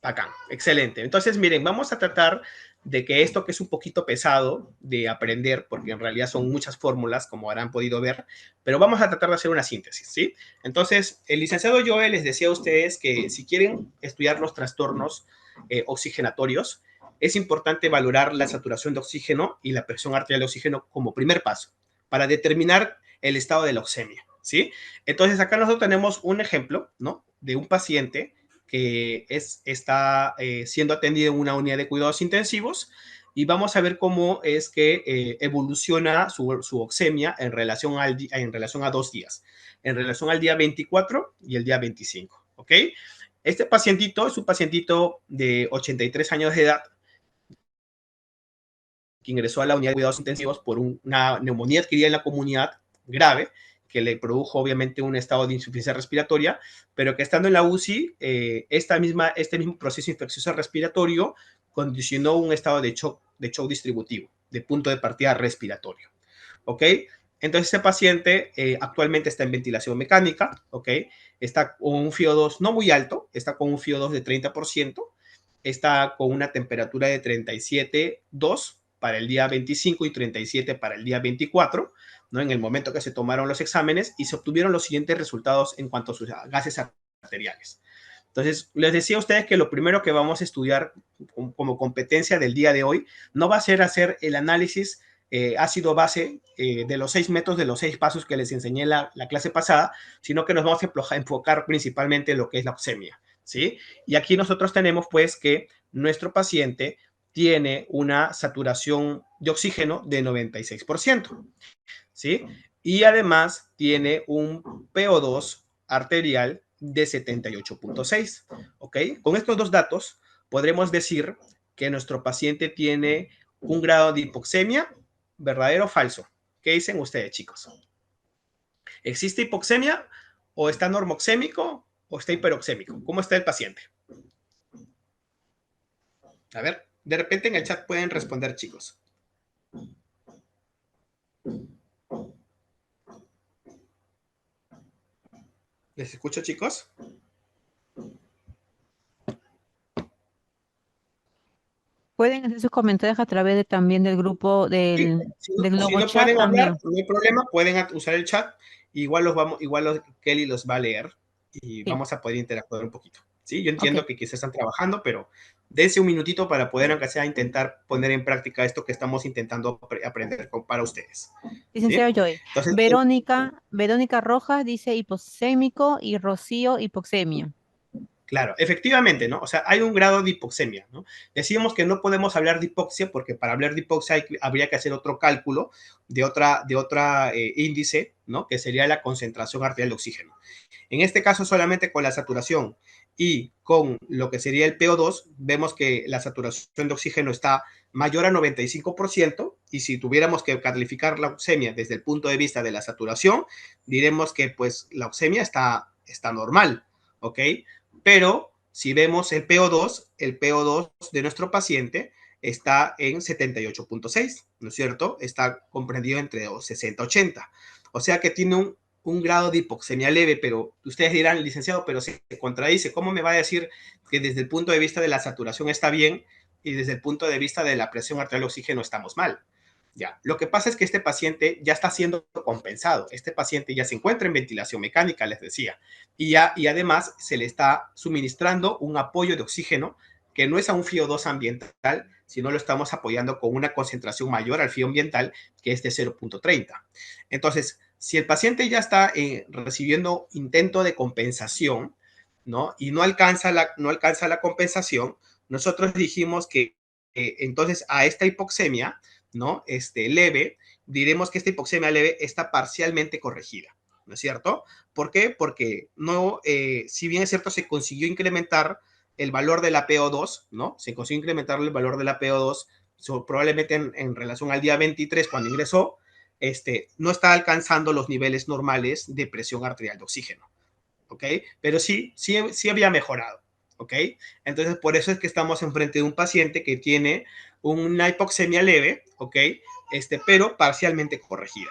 Bacán, excelente. Entonces, miren, vamos a tratar de que esto que es un poquito pesado de aprender, porque en realidad son muchas fórmulas, como habrán podido ver, pero vamos a tratar de hacer una síntesis, ¿sí? Entonces, el licenciado Joel les decía a ustedes que si quieren estudiar los trastornos oxigenatorios, es importante valorar la saturación de oxígeno y la presión arterial de oxígeno como primer paso para determinar el estado de la oxemia, ¿sí? Entonces, acá nosotros tenemos un ejemplo, ¿no? De un paciente que está siendo atendido en una unidad de cuidados intensivos y vamos a ver cómo es que evoluciona su oxemia en relación a 2 días, en relación al día 24 y el día 25, ¿ok? Este pacientito es un pacientito de 83 años de edad que ingresó a la unidad de cuidados intensivos por una neumonía adquirida en la comunidad grave, que le produjo obviamente un estado de insuficiencia respiratoria, pero que estando en la UCI, este mismo proceso infeccioso respiratorio condicionó un estado de shock distributivo, de punto de partida respiratorio. ¿Ok? Entonces, ese paciente actualmente está en ventilación mecánica, ¿ok? Está con un FiO2 no muy alto, está con un FiO2 de 30%, está con una temperatura de 37,2 para el día 25 y 37 para el día 24, ¿no? En el momento que se tomaron los exámenes y se obtuvieron los siguientes resultados en cuanto a sus gases arteriales. Entonces, les decía a ustedes que lo primero que vamos a estudiar como competencia del día de hoy no va a ser hacer el análisis ácido-base de los 6 métodos, de los 6 pasos que les enseñé en la clase pasada, sino que nos vamos a enfocar principalmente en lo que es la oxemia, ¿sí? Y aquí nosotros tenemos pues que nuestro paciente tiene una saturación de oxígeno de 96%, ¿sí? Y además tiene un PO2 arterial de 78,6, ¿ok? Con estos dos datos podremos decir que nuestro paciente tiene un grado de hipoxemia, ¿verdadero o falso? ¿Qué dicen ustedes, chicos? ¿Existe hipoxemia o está normoxémico o está hiperoxémico? ¿Cómo está el paciente? A ver, de repente en el chat pueden responder, chicos. ¿Les escucho, chicos? Pueden hacer sus comentarios a través también del grupo Sí, del si Globo no Chat pueden hablar, también. no hay problema, pueden usar el chat. Kelly los va a leer y Sí, vamos a poder interactuar un poquito. Sí, yo ok. entiendo que quizás están trabajando, pero dense un minutito para poder, aunque sea, intentar poner en práctica esto que estamos intentando aprender para ustedes. ¿Sí? Licenciado Joy. Entonces, Verónica Rojas dice hipoxémico y Rocío hipoxemia. claro, efectivamente, ¿no? O sea, hay un grado de hipoxemia, ¿no? Decíamos que no podemos hablar de hipoxia porque para hablar de hipoxia habría que hacer otro cálculo de otra índice, ¿no? Que sería la concentración arterial de oxígeno. En este caso, solamente con la saturación y con lo que sería el PO2, vemos que la saturación de oxígeno está mayor a 95% y si tuviéramos que calificar la oxemia desde el punto de vista de la saturación, diremos que pues la oxemia está normal, ¿ok? Pero si vemos el PO2 de nuestro paciente está en 78,6, ¿no es cierto? Está comprendido entre 60 y 80. O sea que tiene un grado de hipoxemia leve, pero ustedes dirán, licenciado, pero se contradice. ¿Cómo me va a decir que desde el punto de vista de la saturación está bien y desde el punto de vista de la presión arterial de oxígeno estamos mal? Ya, lo que pasa es que este paciente ya está siendo compensado. Este paciente ya se encuentra en ventilación mecánica, les decía, y además se le está suministrando un apoyo de oxígeno que no es a un FiO2 ambiental, sino lo estamos apoyando con una concentración mayor al FiO ambiental, que es de 0,30. Entonces, si el paciente ya está recibiendo intento de compensación, ¿no? Y no alcanza la compensación, nosotros dijimos que entonces a esta hipoxemia, ¿no? Leve, diremos que esta hipoxemia leve está parcialmente corregida, ¿no es cierto? ¿Por qué? Porque no, si bien es cierto, se consiguió incrementar el valor de la PO2, ¿no? Se consiguió incrementar el valor de la PO2 probablemente en relación al día 23 cuando ingresó, no está alcanzando los niveles normales de presión arterial de oxígeno, ¿ok? Pero sí había mejorado, ¿ok? Entonces, por eso es que estamos enfrente de un paciente que tiene una hipoxemia leve, ¿ok? Pero parcialmente corregida.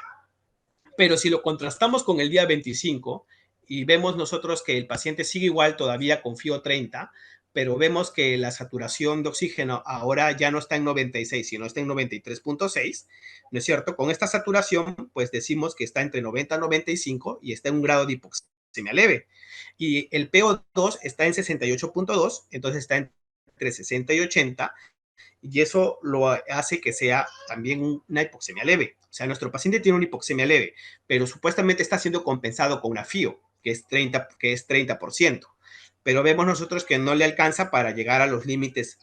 Pero si lo contrastamos con el día 25 y vemos nosotros que el paciente sigue igual todavía con FIO 30, pero vemos que la saturación de oxígeno ahora ya no está en 96, sino está en 93,6, ¿no es cierto? Con esta saturación, pues decimos que está entre 90 y 95 y está en un grado de hipoxemia leve. Y el PO2 está en 68,2, entonces está entre 60 y 80, y eso lo hace que sea también una hipoxemia leve. O sea, nuestro paciente tiene una hipoxemia leve, pero supuestamente está siendo compensado con una FIO, que es 30%. Pero vemos nosotros que no le alcanza para llegar a los límites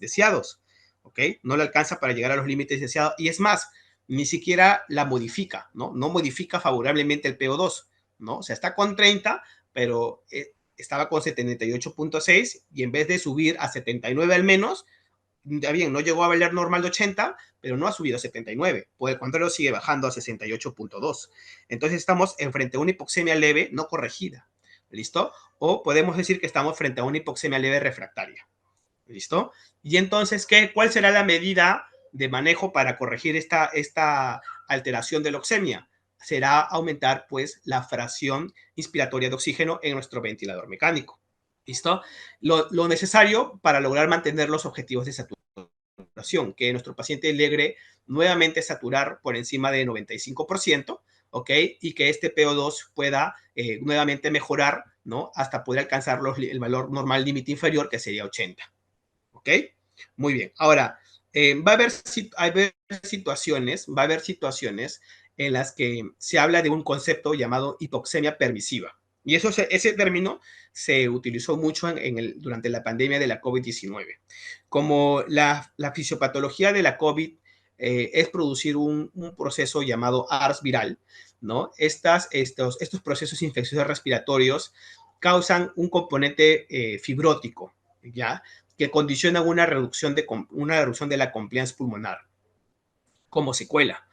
deseados, ¿ok? No le alcanza para llegar a los límites deseados. Y es más, ni siquiera la modifica, ¿no? No modifica favorablemente el PO2, ¿no? O sea, está con 30, pero estaba con 78,6 y en vez de subir a 79 al menos, ya bien, no llegó a valer normal de 80, pero no ha subido a 79. Por el contrario, sigue bajando a 68,2. Entonces estamos frente a una hipoxemia leve no corregida. ¿Listo? O podemos decir que estamos frente a una hipoxemia leve refractaria. ¿Listo? Y entonces, ¿cuál será la medida de manejo para corregir esta alteración de la oxemia? Será aumentar, pues, la fracción inspiratoria de oxígeno en nuestro ventilador mecánico. ¿Listo? Lo necesario para lograr mantener los objetivos de saturación, que nuestro paciente logre nuevamente saturar por encima de 95%, ¿ok? Y que este PO2 pueda nuevamente mejorar, ¿no? Hasta poder alcanzar el valor normal límite inferior, que sería 80, ¿ok? Muy bien. Ahora, va a haber situaciones en las que se habla de un concepto llamado hipoxemia permisiva. Y ese término se utilizó mucho durante la pandemia de la COVID-19. Como la fisiopatología de la COVID es producir un proceso llamado ARS viral, ¿no? Estos procesos infecciosos respiratorios causan un componente fibrótico, ¿ya? Que condiciona una reducción de la compliance pulmonar como secuela.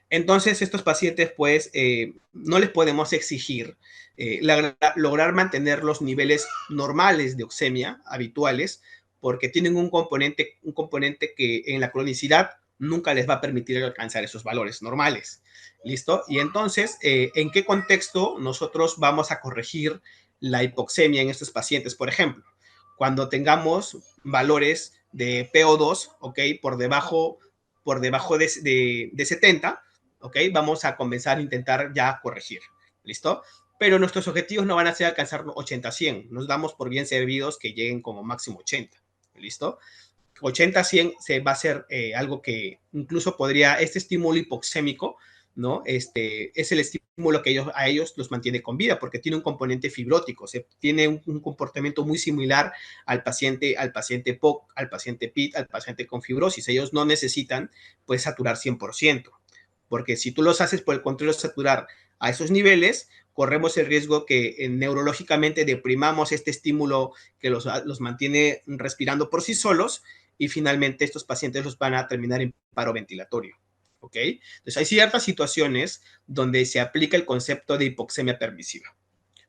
Entonces, estos pacientes, pues, no les podemos exigir lograr mantener los niveles normales de oxemia habituales, porque tienen un componente que en la cronicidad nunca les va a permitir alcanzar esos valores normales. ¿Listo? Y entonces, ¿en qué contexto nosotros vamos a corregir la hipoxemia en estos pacientes? Por ejemplo, cuando tengamos valores de PO2, ¿ok? Por debajo de 70, ¿ok? Vamos a comenzar a intentar ya corregir, ¿listo? Pero nuestros objetivos no van a ser alcanzar 80-100, nos damos por bien servidos que lleguen como máximo 80, ¿listo? 80-100 se va a ser algo que incluso podría, este estímulo hipoxémico, ¿no? Es el estímulo que a ellos los mantiene con vida, porque tiene un componente fibrótico, tiene un comportamiento muy similar al paciente POC, al paciente PIT, al paciente con fibrosis. Ellos no necesitan, pues, saturar 100%, porque si tú los haces por el contrario saturar a esos niveles, corremos el riesgo que neurológicamente deprimamos este estímulo que los mantiene respirando por sí solos, y finalmente estos pacientes los van a terminar en paro ventilatorio. ¿Ok? Entonces hay ciertas situaciones donde se aplica el concepto de hipoxemia permisiva.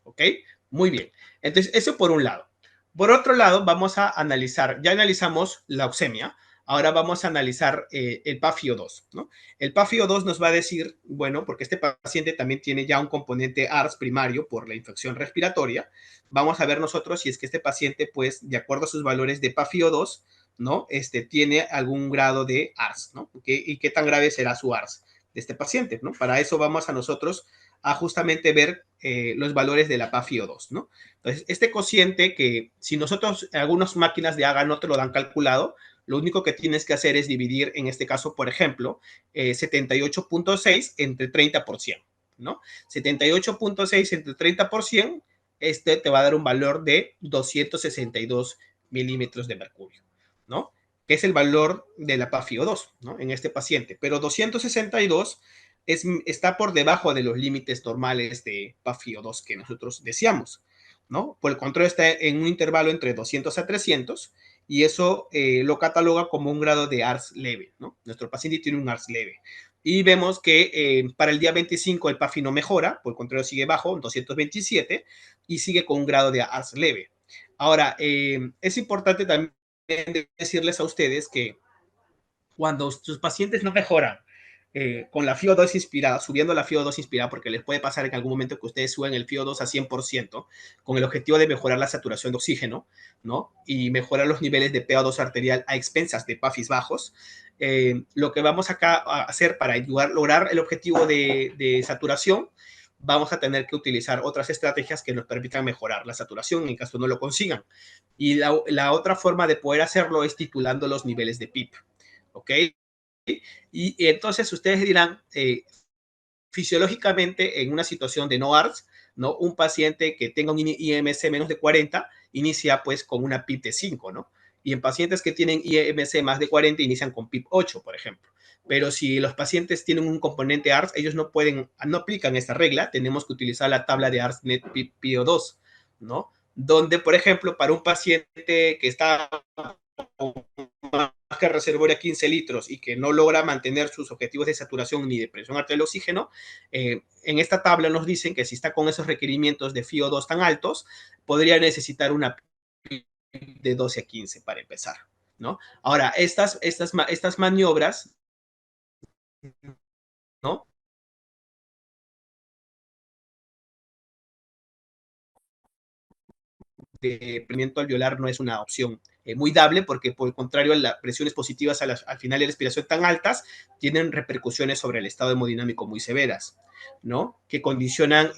¿Ok? Muy bien. Entonces, eso por un lado. Por otro lado, vamos a analizar, ya analizamos la oxemia, ahora vamos a analizar el PAFIO2, ¿no? El PAFIO2 nos va a decir, bueno, porque este paciente también tiene ya un componente ARS primario por la infección respiratoria, vamos a ver nosotros si es que este paciente, pues, de acuerdo a sus valores de PAFIO2, ¿no? Tiene algún grado de ARS, ¿no? ¿Y qué tan grave será su ARS de este paciente, ¿no? Para eso vamos a nosotros a justamente ver los valores de la PAFIO2, ¿no? Entonces, este cociente que si nosotros, algunas máquinas de AGA no te lo dan calculado, lo único que tienes que hacer es dividir, en este caso, por ejemplo, 78.6 entre 30%, ¿no? 78.6 entre 30%, te va a dar un valor de 262 milímetros de mercurio, ¿no? Que es el valor de la PAFIO2, ¿no? En este paciente. Pero 262 está por debajo de los límites normales de PAFIO2 que nosotros deseamos, ¿no? Por el contrario, está en un intervalo entre 200 a 300, y eso lo cataloga como un grado de ARS leve, ¿no? Nuestro paciente tiene un ARS leve. Y vemos que para el día 25 el PAFI no mejora, por el contrario sigue bajo, 227, y sigue con un grado de ARS leve. Ahora, es importante también decirles a ustedes que cuando sus pacientes no mejoran con la FIO2 inspirada, subiendo la FIO2 inspirada, porque les puede pasar en algún momento que ustedes suben el FIO2 a 100%, con el objetivo de mejorar la saturación de oxígeno, ¿no? Y mejorar los niveles de PO2 arterial a expensas de PAFIs bajos. Lo que vamos acá a hacer para lograr el objetivo de saturación, vamos a tener que utilizar otras estrategias que nos permitan mejorar la saturación en caso no lo consigan. Y la otra forma de poder hacerlo es titulando los niveles de PIP. ¿Ok? Y entonces ustedes dirán, fisiológicamente, en una situación de no ARS, ¿no? Un paciente que tenga un IMC menos de 40 inicia pues con una PIP de 5, ¿no? Y en pacientes que tienen IMC más de 40 inician con PIP 8, por ejemplo. Pero si los pacientes tienen un componente ARS, ellos no aplican esta regla, tenemos que utilizar la tabla de ARS-NET PIP-PO2, ¿no? Donde, por ejemplo, para un paciente que está que reservoria 15 litros y que no logra mantener sus objetivos de saturación ni de presión arterial de oxígeno, en esta tabla nos dicen que si está con esos requerimientos de FIO2 tan altos, podría necesitar una de 12 a 15 para empezar, ¿no? Ahora, estas maniobras, ¿no? de prendimiento alveolar no es una opción muy dable, porque por el contrario, las presiones positivas al final de la respiración tan altas tienen repercusiones sobre el estado hemodinámico muy severas, ¿no? Que condicionan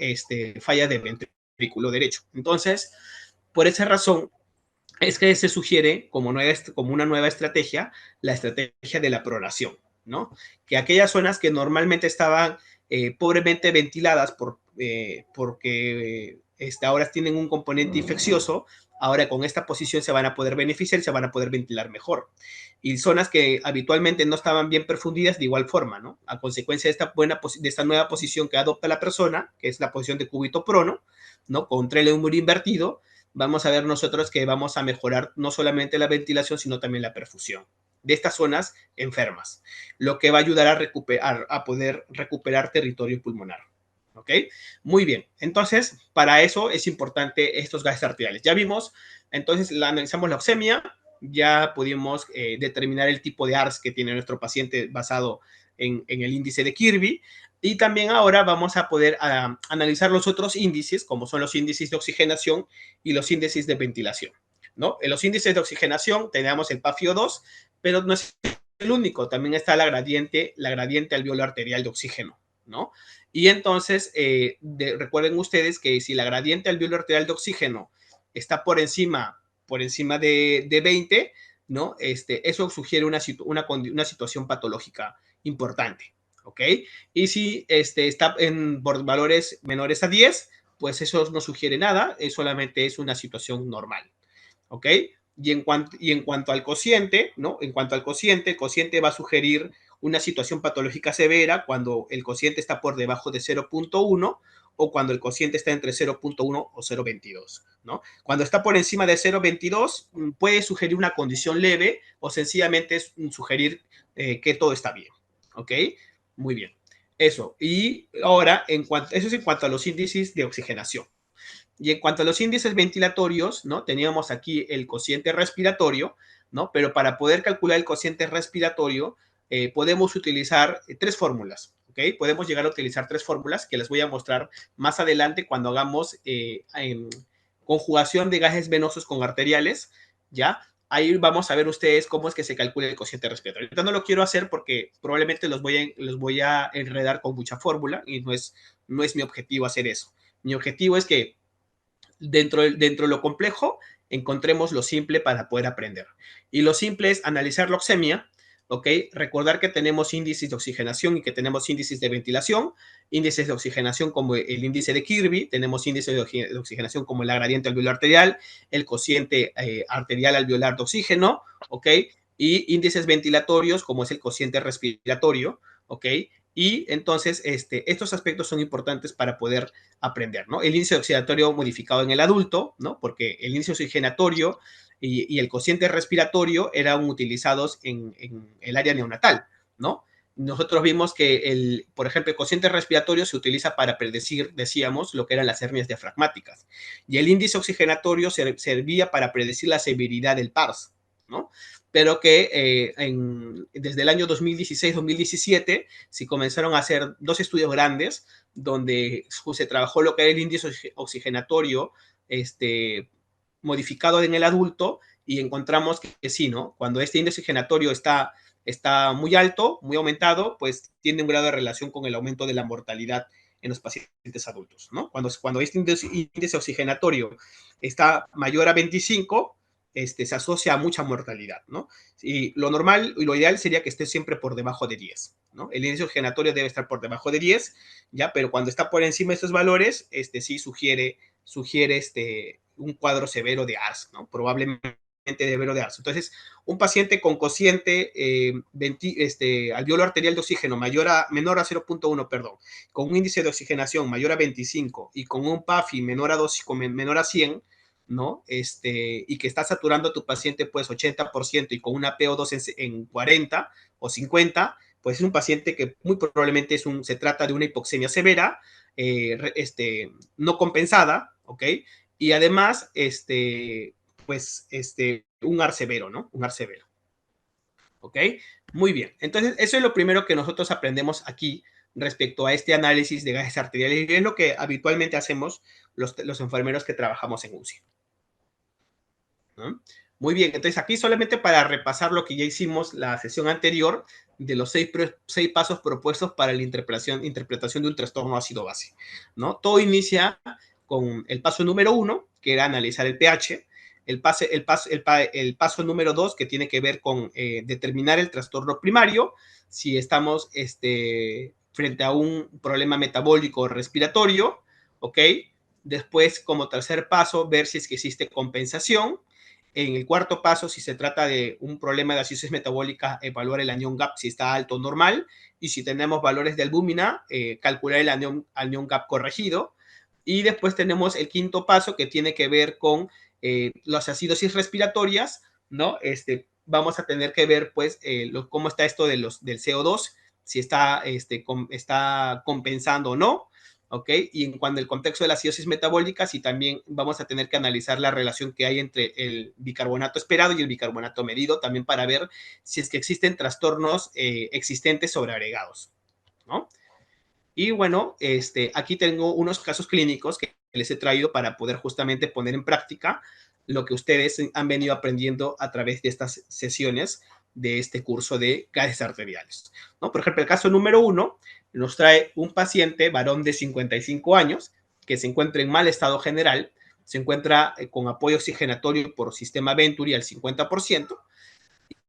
fallas de ventrículo derecho. Entonces, por esa razón, es que se sugiere como una nueva estrategia, la estrategia de la pronación, ¿no? Que aquellas zonas que normalmente estaban pobremente ventiladas porque ahora tienen un componente infeccioso, ahora con esta posición se van a poder beneficiar y se van a poder ventilar mejor. Y zonas que habitualmente no estaban bien perfundidas de igual forma, ¿no? A consecuencia de esta nueva posición que adopta la persona, que es la posición de cúbito prono, ¿no? Con trélemur invertido, vamos a ver nosotros que vamos a mejorar no solamente la ventilación, sino también la perfusión de estas zonas enfermas, lo que va a ayudar a poder recuperar territorio pulmonar. ¿Ok? Muy bien. Entonces, para eso es importante estos gases arteriales. Ya vimos, entonces analizamos la oxemia, ya pudimos determinar el tipo de ARS que tiene nuestro paciente basado en el índice de Kirby. Y también ahora vamos a poder analizar los otros índices, como son los índices de oxigenación y los índices de ventilación, ¿no? En los índices de oxigenación tenemos el PaFiO2, pero no es el único, también está la gradiente alveolar arterial de oxígeno, ¿no? Y entonces, recuerden ustedes que si la gradiente alveolar arterial de oxígeno está por encima de 20, ¿no? Eso sugiere una situación patológica importante, ¿ok? Y si está por valores menores a 10, pues eso no sugiere nada, solamente es una situación normal, ¿ok? Y en cuanto al cociente, ¿no? En cuanto al cociente, el cociente va a sugerir una situación patológica severa cuando el cociente está por debajo de 0.1 o cuando el cociente está entre 0.1 o 0.22, ¿no? Cuando está por encima de 0.22 puede sugerir una condición leve o sencillamente sugerir que todo está bien, ¿ok? Muy bien. Eso. Y ahora, eso es en cuanto a los índices de oxigenación. Y en cuanto a los índices ventilatorios, ¿no? Teníamos aquí el cociente respiratorio, ¿no? Pero para poder calcular el cociente respiratorio, podemos utilizar tres fórmulas, ¿ok? Podemos llegar a utilizar tres fórmulas que les voy a mostrar más adelante cuando hagamos conjugación de gases venosos con arteriales, ¿ya? Ahí vamos a ver ustedes cómo es que se calcula el cociente respiratorio. Ahorita no lo quiero hacer porque probablemente los voy a enredar con mucha fórmula y no es mi objetivo hacer eso. Mi objetivo es que dentro de lo complejo encontremos lo simple para poder aprender. Y lo simple es analizar la oxemia, ¿ok? Recordar que tenemos índices de oxigenación y que tenemos índices de ventilación, índices de oxigenación como el índice de Kirby, tenemos índices de oxigenación como la gradiente alveolar arterial, el cociente arterial alveolar de oxígeno, ¿ok? Y índices ventilatorios como es el cociente respiratorio, ¿ok? Y entonces estos aspectos son importantes para poder aprender, ¿no? El índice oxidatorio modificado en el adulto, ¿no? Porque el índice oxigenatorio y el cociente respiratorio eran utilizados en el área neonatal, ¿no? Nosotros vimos que, por ejemplo, el cociente respiratorio se utiliza para predecir, decíamos, lo que eran las hernias diafragmáticas. Y el índice oxigenatorio servía para predecir la severidad del PARS, ¿no? Pero que desde el año 2016-2017 se comenzaron a hacer dos estudios grandes donde se trabajó lo que era el índice oxigenatorio modificado en el adulto y encontramos que sí, ¿no? Cuando este índice oxigenatorio está muy alto, muy aumentado, pues tiene un grado de relación con el aumento de la mortalidad en los pacientes adultos, ¿no? Cuando este índice oxigenatorio está mayor a 25, se asocia a mucha mortalidad, ¿no? Y lo normal y lo ideal sería que esté siempre por debajo de 10, ¿no? El índice oxigenatorio debe estar por debajo de 10, ¿ya? Pero cuando está por encima de estos valores, sí sugiere un cuadro severo de ARS, ¿no? Probablemente severo de ARS. Entonces, un paciente con cociente alveolo arterial de oxígeno menor a 0.1, perdón, con un índice de oxigenación mayor a 25 y con un PAFI menor a 100, ¿no? Y que está saturando a tu paciente pues 80% y con una PO2 en 40 o 50, pues es un paciente que muy probablemente se trata de una hipoxemia severa, no compensada, ¿ok? Y además, pues, un AR severo, ¿no? Un AR severo, ¿ok? Muy bien. Entonces, eso es lo primero que nosotros aprendemos aquí respecto a este análisis de gases arteriales y es lo que habitualmente hacemos los enfermeros que trabajamos en UCI. ¿no? Muy bien, entonces aquí solamente para repasar lo que ya hicimos la sesión anterior de los seis pasos propuestos para la interpretación de un trastorno ácido-base, ¿no? Todo inicia con el paso número 1, que era analizar el pH, el paso número 2, que tiene que ver con determinar el trastorno primario, si estamos frente a un problema metabólico o respiratorio, ¿ok? Después, como tercer paso, ver si es que existe compensación. En el cuarto paso, si se trata de un problema de acidosis metabólica, evaluar el anión gap si está alto o normal. Y si tenemos valores de albúmina, calcular el anión gap corregido. Y después tenemos el quinto paso que tiene que ver con las acidosis respiratorias, ¿no? Vamos a tener que ver, pues, cómo está esto del CO2, si está compensando o no. ¿Ok? Y en cuanto al contexto de la acidosis metabólica, sí también vamos a tener que analizar la relación que hay entre el bicarbonato esperado y el bicarbonato medido, también para ver si es que existen trastornos existentes sobreagregados, ¿no? Y bueno, aquí tengo unos casos clínicos que les he traído para poder justamente poner en práctica lo que ustedes han venido aprendiendo a través de estas sesiones de este curso de gases arteriales, ¿no? Por ejemplo, el caso número 1 nos trae un paciente varón de 55 años que se encuentra en mal estado general, se encuentra con apoyo oxigenatorio por sistema Venturi al 50%,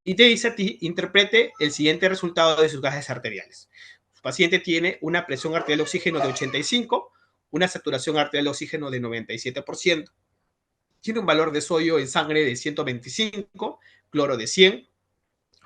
y te dice a ti, interprete el siguiente resultado de sus gases arteriales. Su paciente tiene una presión arterial de oxígeno de 85, una saturación arterial de oxígeno de 97%, tiene un valor de sodio en sangre de 125, cloro de 100,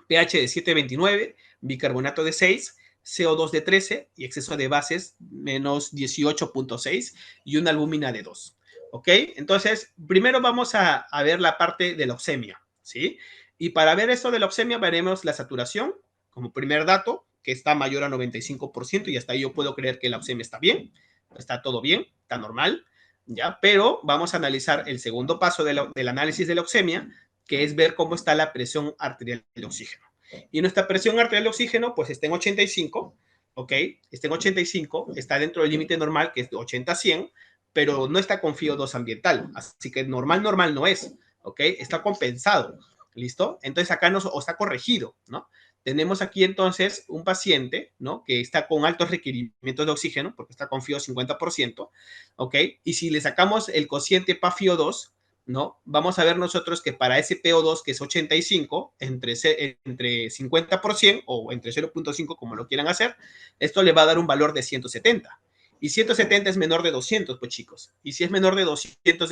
pH de 7,29, bicarbonato de 6, CO2 de 13 y exceso de bases menos 18,6 y una albúmina de 2. ¿Ok? Entonces, primero vamos a ver la parte de la oxemia, ¿sí? Y para ver esto de la oxemia, veremos la saturación como primer dato, que está mayor a 95%, y hasta ahí yo puedo creer que la oxemia está bien, está todo bien, está normal, ¿ya? Pero vamos a analizar el segundo paso del análisis de la oxemia, que es ver cómo está la presión arterial de oxígeno. Y nuestra presión arterial de oxígeno, pues está en 85, ¿ok? Está en 85, está dentro del límite normal, que es de 80 a 100, pero no está con FIO2 ambiental, así que normal no es, ¿ok? Está compensado, ¿listo? Entonces acá o está corregido, ¿no? Tenemos aquí entonces un paciente, ¿no? Que está con altos requerimientos de oxígeno, porque está con FIO 50%, ¿ok? Y si le sacamos el cociente PaFIO2, ¿no? Vamos a ver nosotros que para ese PO2, que es 85, entre 50% o entre 0,5, como lo quieran hacer, esto le va a dar un valor de 170. Y 170 es menor de 200, pues chicos. Y si es menor de 200,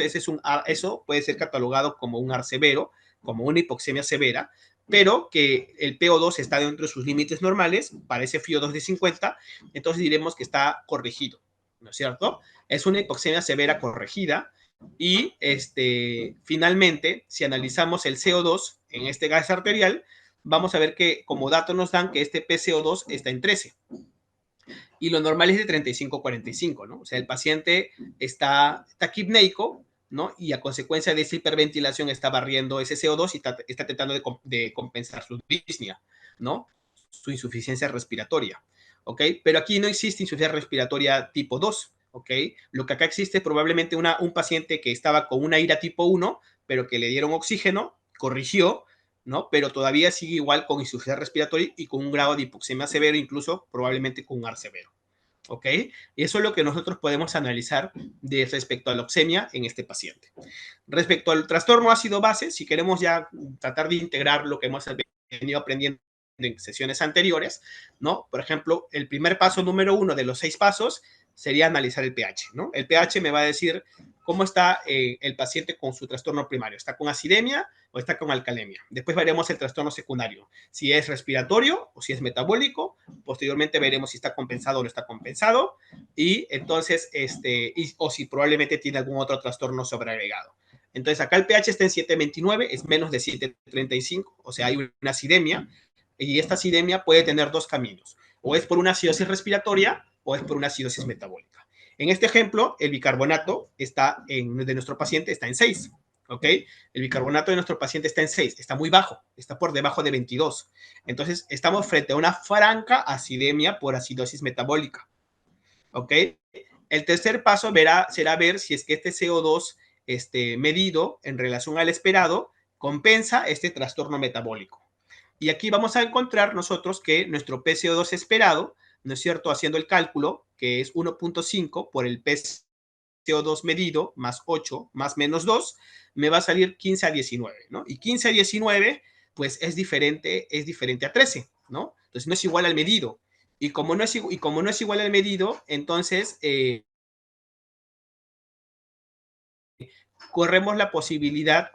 eso puede ser catalogado como un AR severo, como una hipoxemia severa, pero que el PO2 está dentro de sus límites normales, para ese FIO2 de 50, entonces diremos que está corregido, ¿no es cierto? Es una hipoxemia severa corregida. Y finalmente, si analizamos el CO2 en este gas arterial, vamos a ver que como dato nos dan que este PCO2 está en 13 y lo normal es de 35-45, ¿no? O sea, el paciente está taquipneico, ¿no? Y a consecuencia de esa hiperventilación está barriendo ese CO2 y está tratando de compensar su disnea, ¿no? Su insuficiencia respiratoria, ¿ok? Pero aquí no existe insuficiencia respiratoria tipo 2, ¿ok? Lo que acá existe es probablemente un paciente que estaba con una ira tipo 1, pero que le dieron oxígeno, corrigió, ¿no? Pero todavía sigue igual con insuficiencia respiratoria y con un grado de hipoxemia severo, incluso probablemente con un AR severo. ¿Ok? Y eso es lo que nosotros podemos analizar respecto a la oxemia en este paciente. Respecto al trastorno ácido-base, si queremos ya tratar de integrar lo que hemos venido aprendiendo en sesiones anteriores, ¿no? Por ejemplo, el primer paso número 1 de los 6 pasos sería analizar el pH, ¿no? El pH me va a decir cómo está el paciente con su trastorno primario. ¿Está con acidemia o está con alcalemia? Después veremos el trastorno secundario, si es respiratorio o si es metabólico. Posteriormente veremos si está compensado o no está compensado. Y entonces, o si probablemente tiene algún otro trastorno sobreagregado. Entonces, acá el pH está en 7,29, es menos de 7,35, o sea, hay una acidemia, y esta acidemia puede tener dos caminos, o es por una acidosis respiratoria o es por una acidosis metabólica. En este ejemplo, el bicarbonato de nuestro paciente está en 6, ¿ok? El bicarbonato de nuestro paciente está en 6, está muy bajo, está por debajo de 22. Entonces, estamos frente a una franca acidemia por acidosis metabólica, ¿ok? El tercer paso será ver si es que este CO2 medido en relación al esperado compensa este trastorno metabólico. Y aquí vamos a encontrar nosotros que nuestro PCO2 esperado, ¿no es cierto? Haciendo el cálculo, que es 1.5 por el PCO2 medido, más 8, más menos 2, me va a salir 15 a 19, ¿no? Y 15 a 19, pues es diferente a 13, ¿no? Entonces no es igual al medido. Y como no es igual al medido, entonces corremos la posibilidad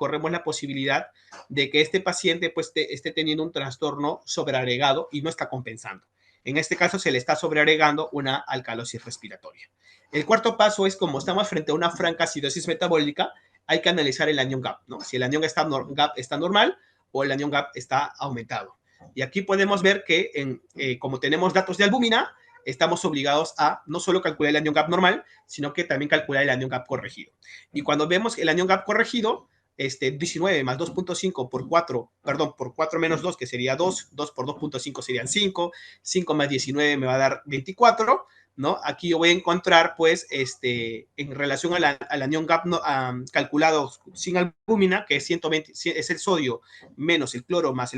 de que este paciente pues esté teniendo un trastorno sobreagregado y no está compensando. En este caso se le está sobreagregando una alcalosis respiratoria. El cuarto paso es, como estamos frente a una franca acidosis metabólica, hay que analizar el anion gap, ¿no? Si el anion gap está normal o el anion gap está aumentado. Y aquí podemos ver que como tenemos datos de albúmina, estamos obligados a no solo calcular el anion gap normal, sino que también calcular el anion gap corregido. Y cuando vemos el anion gap corregido, 19 más 2.5 por 4, perdón, por 4 menos 2, que sería 2, 2 por 2.5 serían 5, 5 más 19 me va a dar 24, ¿no? Aquí yo voy a encontrar, pues, en relación al anion gap calculado sin albúmina, que es 120, es el sodio menos el cloro más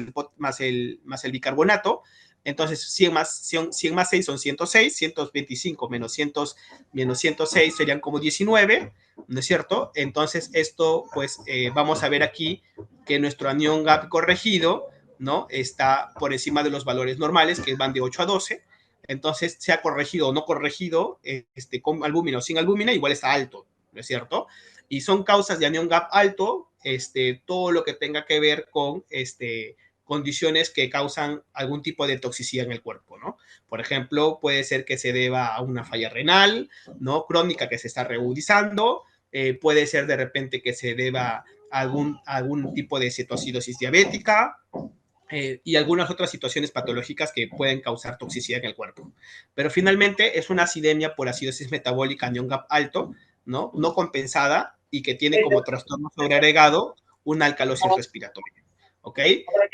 el bicarbonato. Entonces, 100 más 6 son 106, 125 menos 106 serían como 19, ¿no es cierto? Entonces, esto, pues, vamos a ver aquí que nuestro anion gap corregido, ¿no? Está por encima de los valores normales, que van de 8 a 12. Entonces, sea corregido o no corregido, con albúmina o sin albúmina, igual está alto, ¿no es cierto? Y son causas de anion gap alto, todo lo que tenga que ver con condiciones que causan algún tipo de toxicidad en el cuerpo, ¿no? Por ejemplo, puede ser que se deba a una falla renal, ¿no? Crónica que se está reagudizando, puede ser de repente que se deba a algún tipo de cetoacidosis diabética, y algunas otras situaciones patológicas que pueden causar toxicidad en el cuerpo. Pero finalmente es una acidemia por acidosis metabólica anion gap alto, ¿no? No compensada y que tiene como trastorno sobreagregado una alcalosis respiratoria. ¿Ok?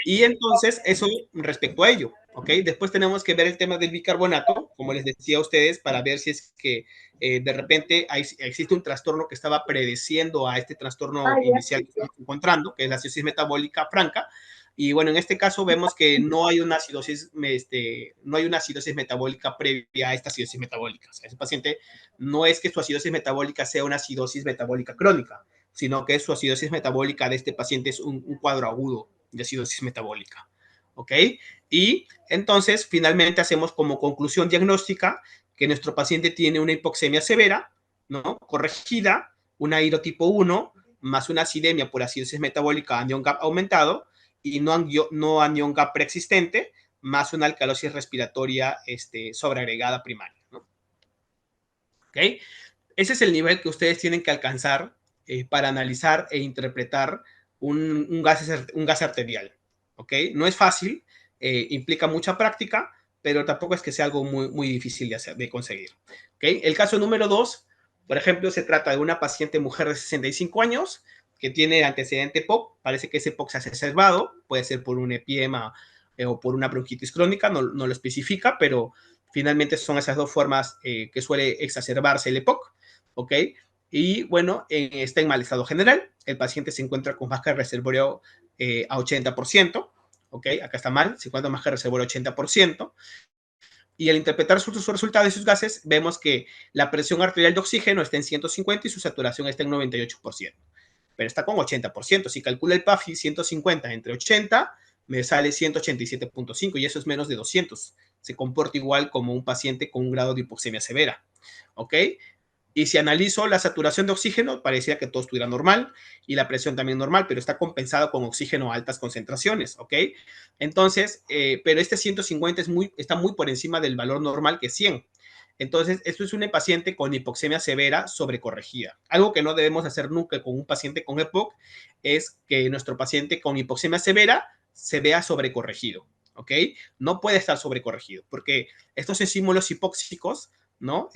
Y entonces, eso respecto a ello, ¿ok? Después tenemos que ver el tema del bicarbonato, como les decía a ustedes, para ver si es que de repente existe un trastorno que estaba predeciendo a este trastorno inicial que estamos encontrando, que es la acidosis metabólica franca. Y bueno, en este caso vemos que no hay una acidosis, no hay una acidosis metabólica previa a esta acidosis metabólica. O sea, ese paciente no es que su acidosis metabólica sea una acidosis metabólica crónica, sino que su acidosis metabólica de este paciente es un cuadro agudo de acidosis metabólica. ¿Ok? Y entonces, finalmente hacemos como conclusión diagnóstica que nuestro paciente tiene una hipoxemia severa, ¿no? Corregida, una tipo 1, más una acidemia por acidosis metabólica anion gap aumentado, y no anion gap preexistente, más una alcalosis respiratoria sobreagregada primaria, ¿no? ¿Ok? Ese es el nivel que ustedes tienen que alcanzar para analizar e interpretar un gas arterial. ¿Ok? No es fácil, implica mucha práctica, pero tampoco es que sea algo muy, muy difícil de conseguir. ¿Ok? El caso número 2, por ejemplo, se trata de una paciente mujer de 65 años que tiene antecedente POC, parece que ese POC se ha exacerbado, puede ser por un epiema o por una bronquitis crónica, no lo especifica, pero finalmente son esas dos formas que suele exacerbarse el EPOC. ¿Ok? Y bueno, está en mal estado general. El paciente se encuentra con baja reservorio a 80%. ¿Ok? Acá está mal, se encuentra baja reservorio a 80%. Y al interpretar sus resultados de sus gases, vemos que la presión arterial de oxígeno está en 150 y su saturación está en 98%. Pero está con 80%. Si calcula el PAFI 150 entre 80, me sale 187.5 y eso es menos de 200. Se comporta igual como un paciente con un grado de hipoxemia severa. ¿Ok? Y si analizo la saturación de oxígeno, parecía que todo estuviera normal y la presión también normal, pero está compensado con oxígeno a altas concentraciones, ¿ok? Entonces, pero este 150 está muy por encima del valor normal que es 100. Entonces, esto es un paciente con hipoxemia severa sobrecorregida. Algo que no debemos hacer nunca con un paciente con EPOC es que nuestro paciente con hipoxemia severa se vea sobrecorregido, ¿ok? No puede estar sobrecorregido, porque estos estímulos hipóxicos, ¿no?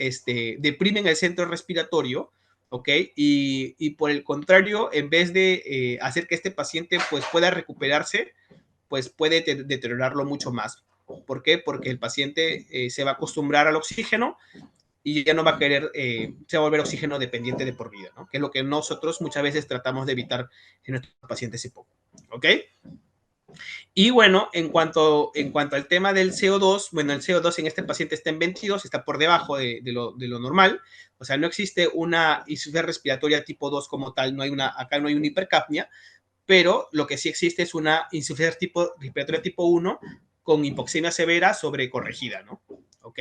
Deprimen el centro respiratorio, ¿ok? Y por el contrario, en vez de hacer que este paciente pues pueda recuperarse, pues puede deteriorarlo mucho más. ¿Por qué? Porque el paciente se va a acostumbrar al oxígeno y ya no va a querer, se va a volver oxígeno dependiente de por vida, ¿no? Que es lo que nosotros muchas veces tratamos de evitar en nuestros pacientes EPOC, ¿ok? Y bueno, en cuanto al tema del CO2, bueno, el CO2 en este paciente está en 22, está por debajo de lo normal, o sea, no existe una insuficiencia respiratoria tipo 2 como tal, no hay una, acá no hay una hipercapnia, pero lo que sí existe es una insuficiencia respiratoria tipo 1 con hipoxemia severa sobrecorregida, ¿no? ¿Ok?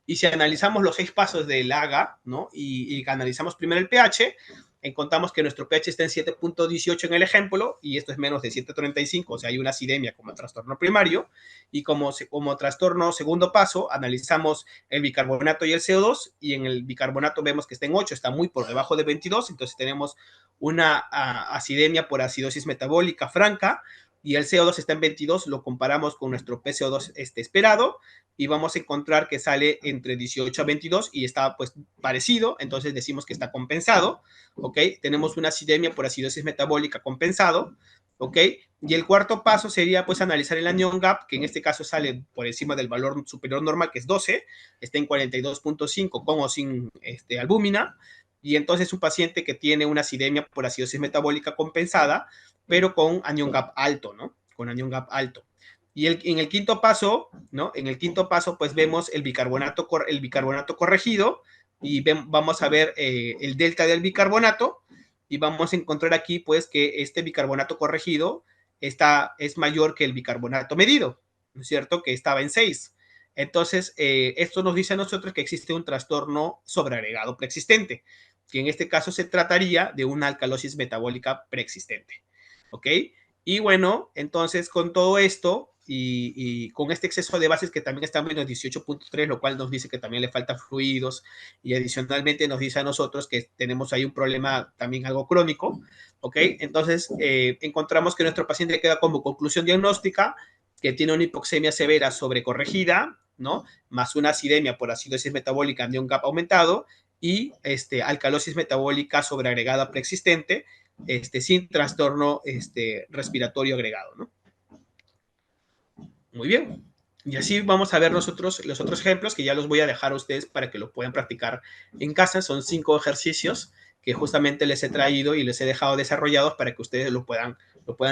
Y si analizamos los 6 pasos del AGA, ¿no? Y analizamos primero el pH, encontramos que nuestro pH está en 7.18 en el ejemplo, y esto es menos de 7.35, o sea, hay una acidemia como trastorno primario, y como trastorno segundo paso, analizamos el bicarbonato y el CO2, y en el bicarbonato vemos que está en 8, está muy por debajo de 22, entonces tenemos una acidemia por acidosis metabólica franca, y el CO2 está en 22, lo comparamos con nuestro PCO2 esperado, y vamos a encontrar que sale entre 18 a 22 y está pues parecido, entonces decimos que está compensado, ¿ok? Tenemos una acidemia por acidosis metabólica compensado, ¿ok? Y el cuarto paso sería pues analizar el anion gap, que en este caso sale por encima del valor superior normal, que es 12, está en 42.5 con o sin albúmina, y entonces un paciente que tiene una acidemia por acidosis metabólica compensada, pero con anion gap alto, ¿no? Con anion gap alto. Y en el quinto paso, ¿no? En el quinto paso, pues vemos el bicarbonato corregido, y vamos a ver el delta del bicarbonato, y vamos a encontrar aquí, pues, que este bicarbonato corregido es mayor que el bicarbonato medido, ¿no es cierto? Que estaba en 6. Entonces, esto nos dice a nosotros que existe un trastorno sobreagregado preexistente, que en este caso se trataría de una alcalosis metabólica preexistente, ¿ok? Y bueno, entonces con todo esto y con este exceso de bases que también está en menos 18.3, lo cual nos dice que también le faltan fluidos, y adicionalmente nos dice a nosotros que tenemos ahí un problema también algo crónico, ¿ok? Entonces encontramos que nuestro paciente queda como conclusión diagnóstica que tiene una hipoxemia severa sobrecorregida, ¿no? Más una acidemia por acidosis metabólica de un GAP aumentado, y alcalosis metabólica sobreagregada preexistente, sin trastorno respiratorio agregado, ¿no? Muy bien. Y así vamos a ver nosotros los otros ejemplos, que ya los voy a dejar a ustedes para que lo puedan practicar en casa. Son 5 ejercicios que justamente les he traído y les he dejado desarrollados para que ustedes lo puedan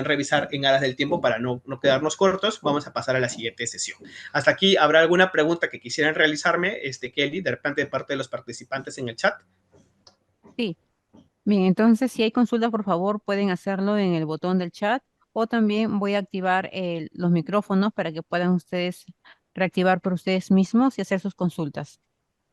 revisar en aras del tiempo para no quedarnos cortos. Vamos a pasar a la siguiente sesión. Hasta aquí, ¿habrá alguna pregunta que quisieran realizarme, Kelly, de repente de parte de los participantes en el chat? Sí. Bien, entonces si hay consultas, por favor, pueden hacerlo en el botón del chat o también voy a activar los micrófonos para que puedan ustedes reactivar por ustedes mismos y hacer sus consultas.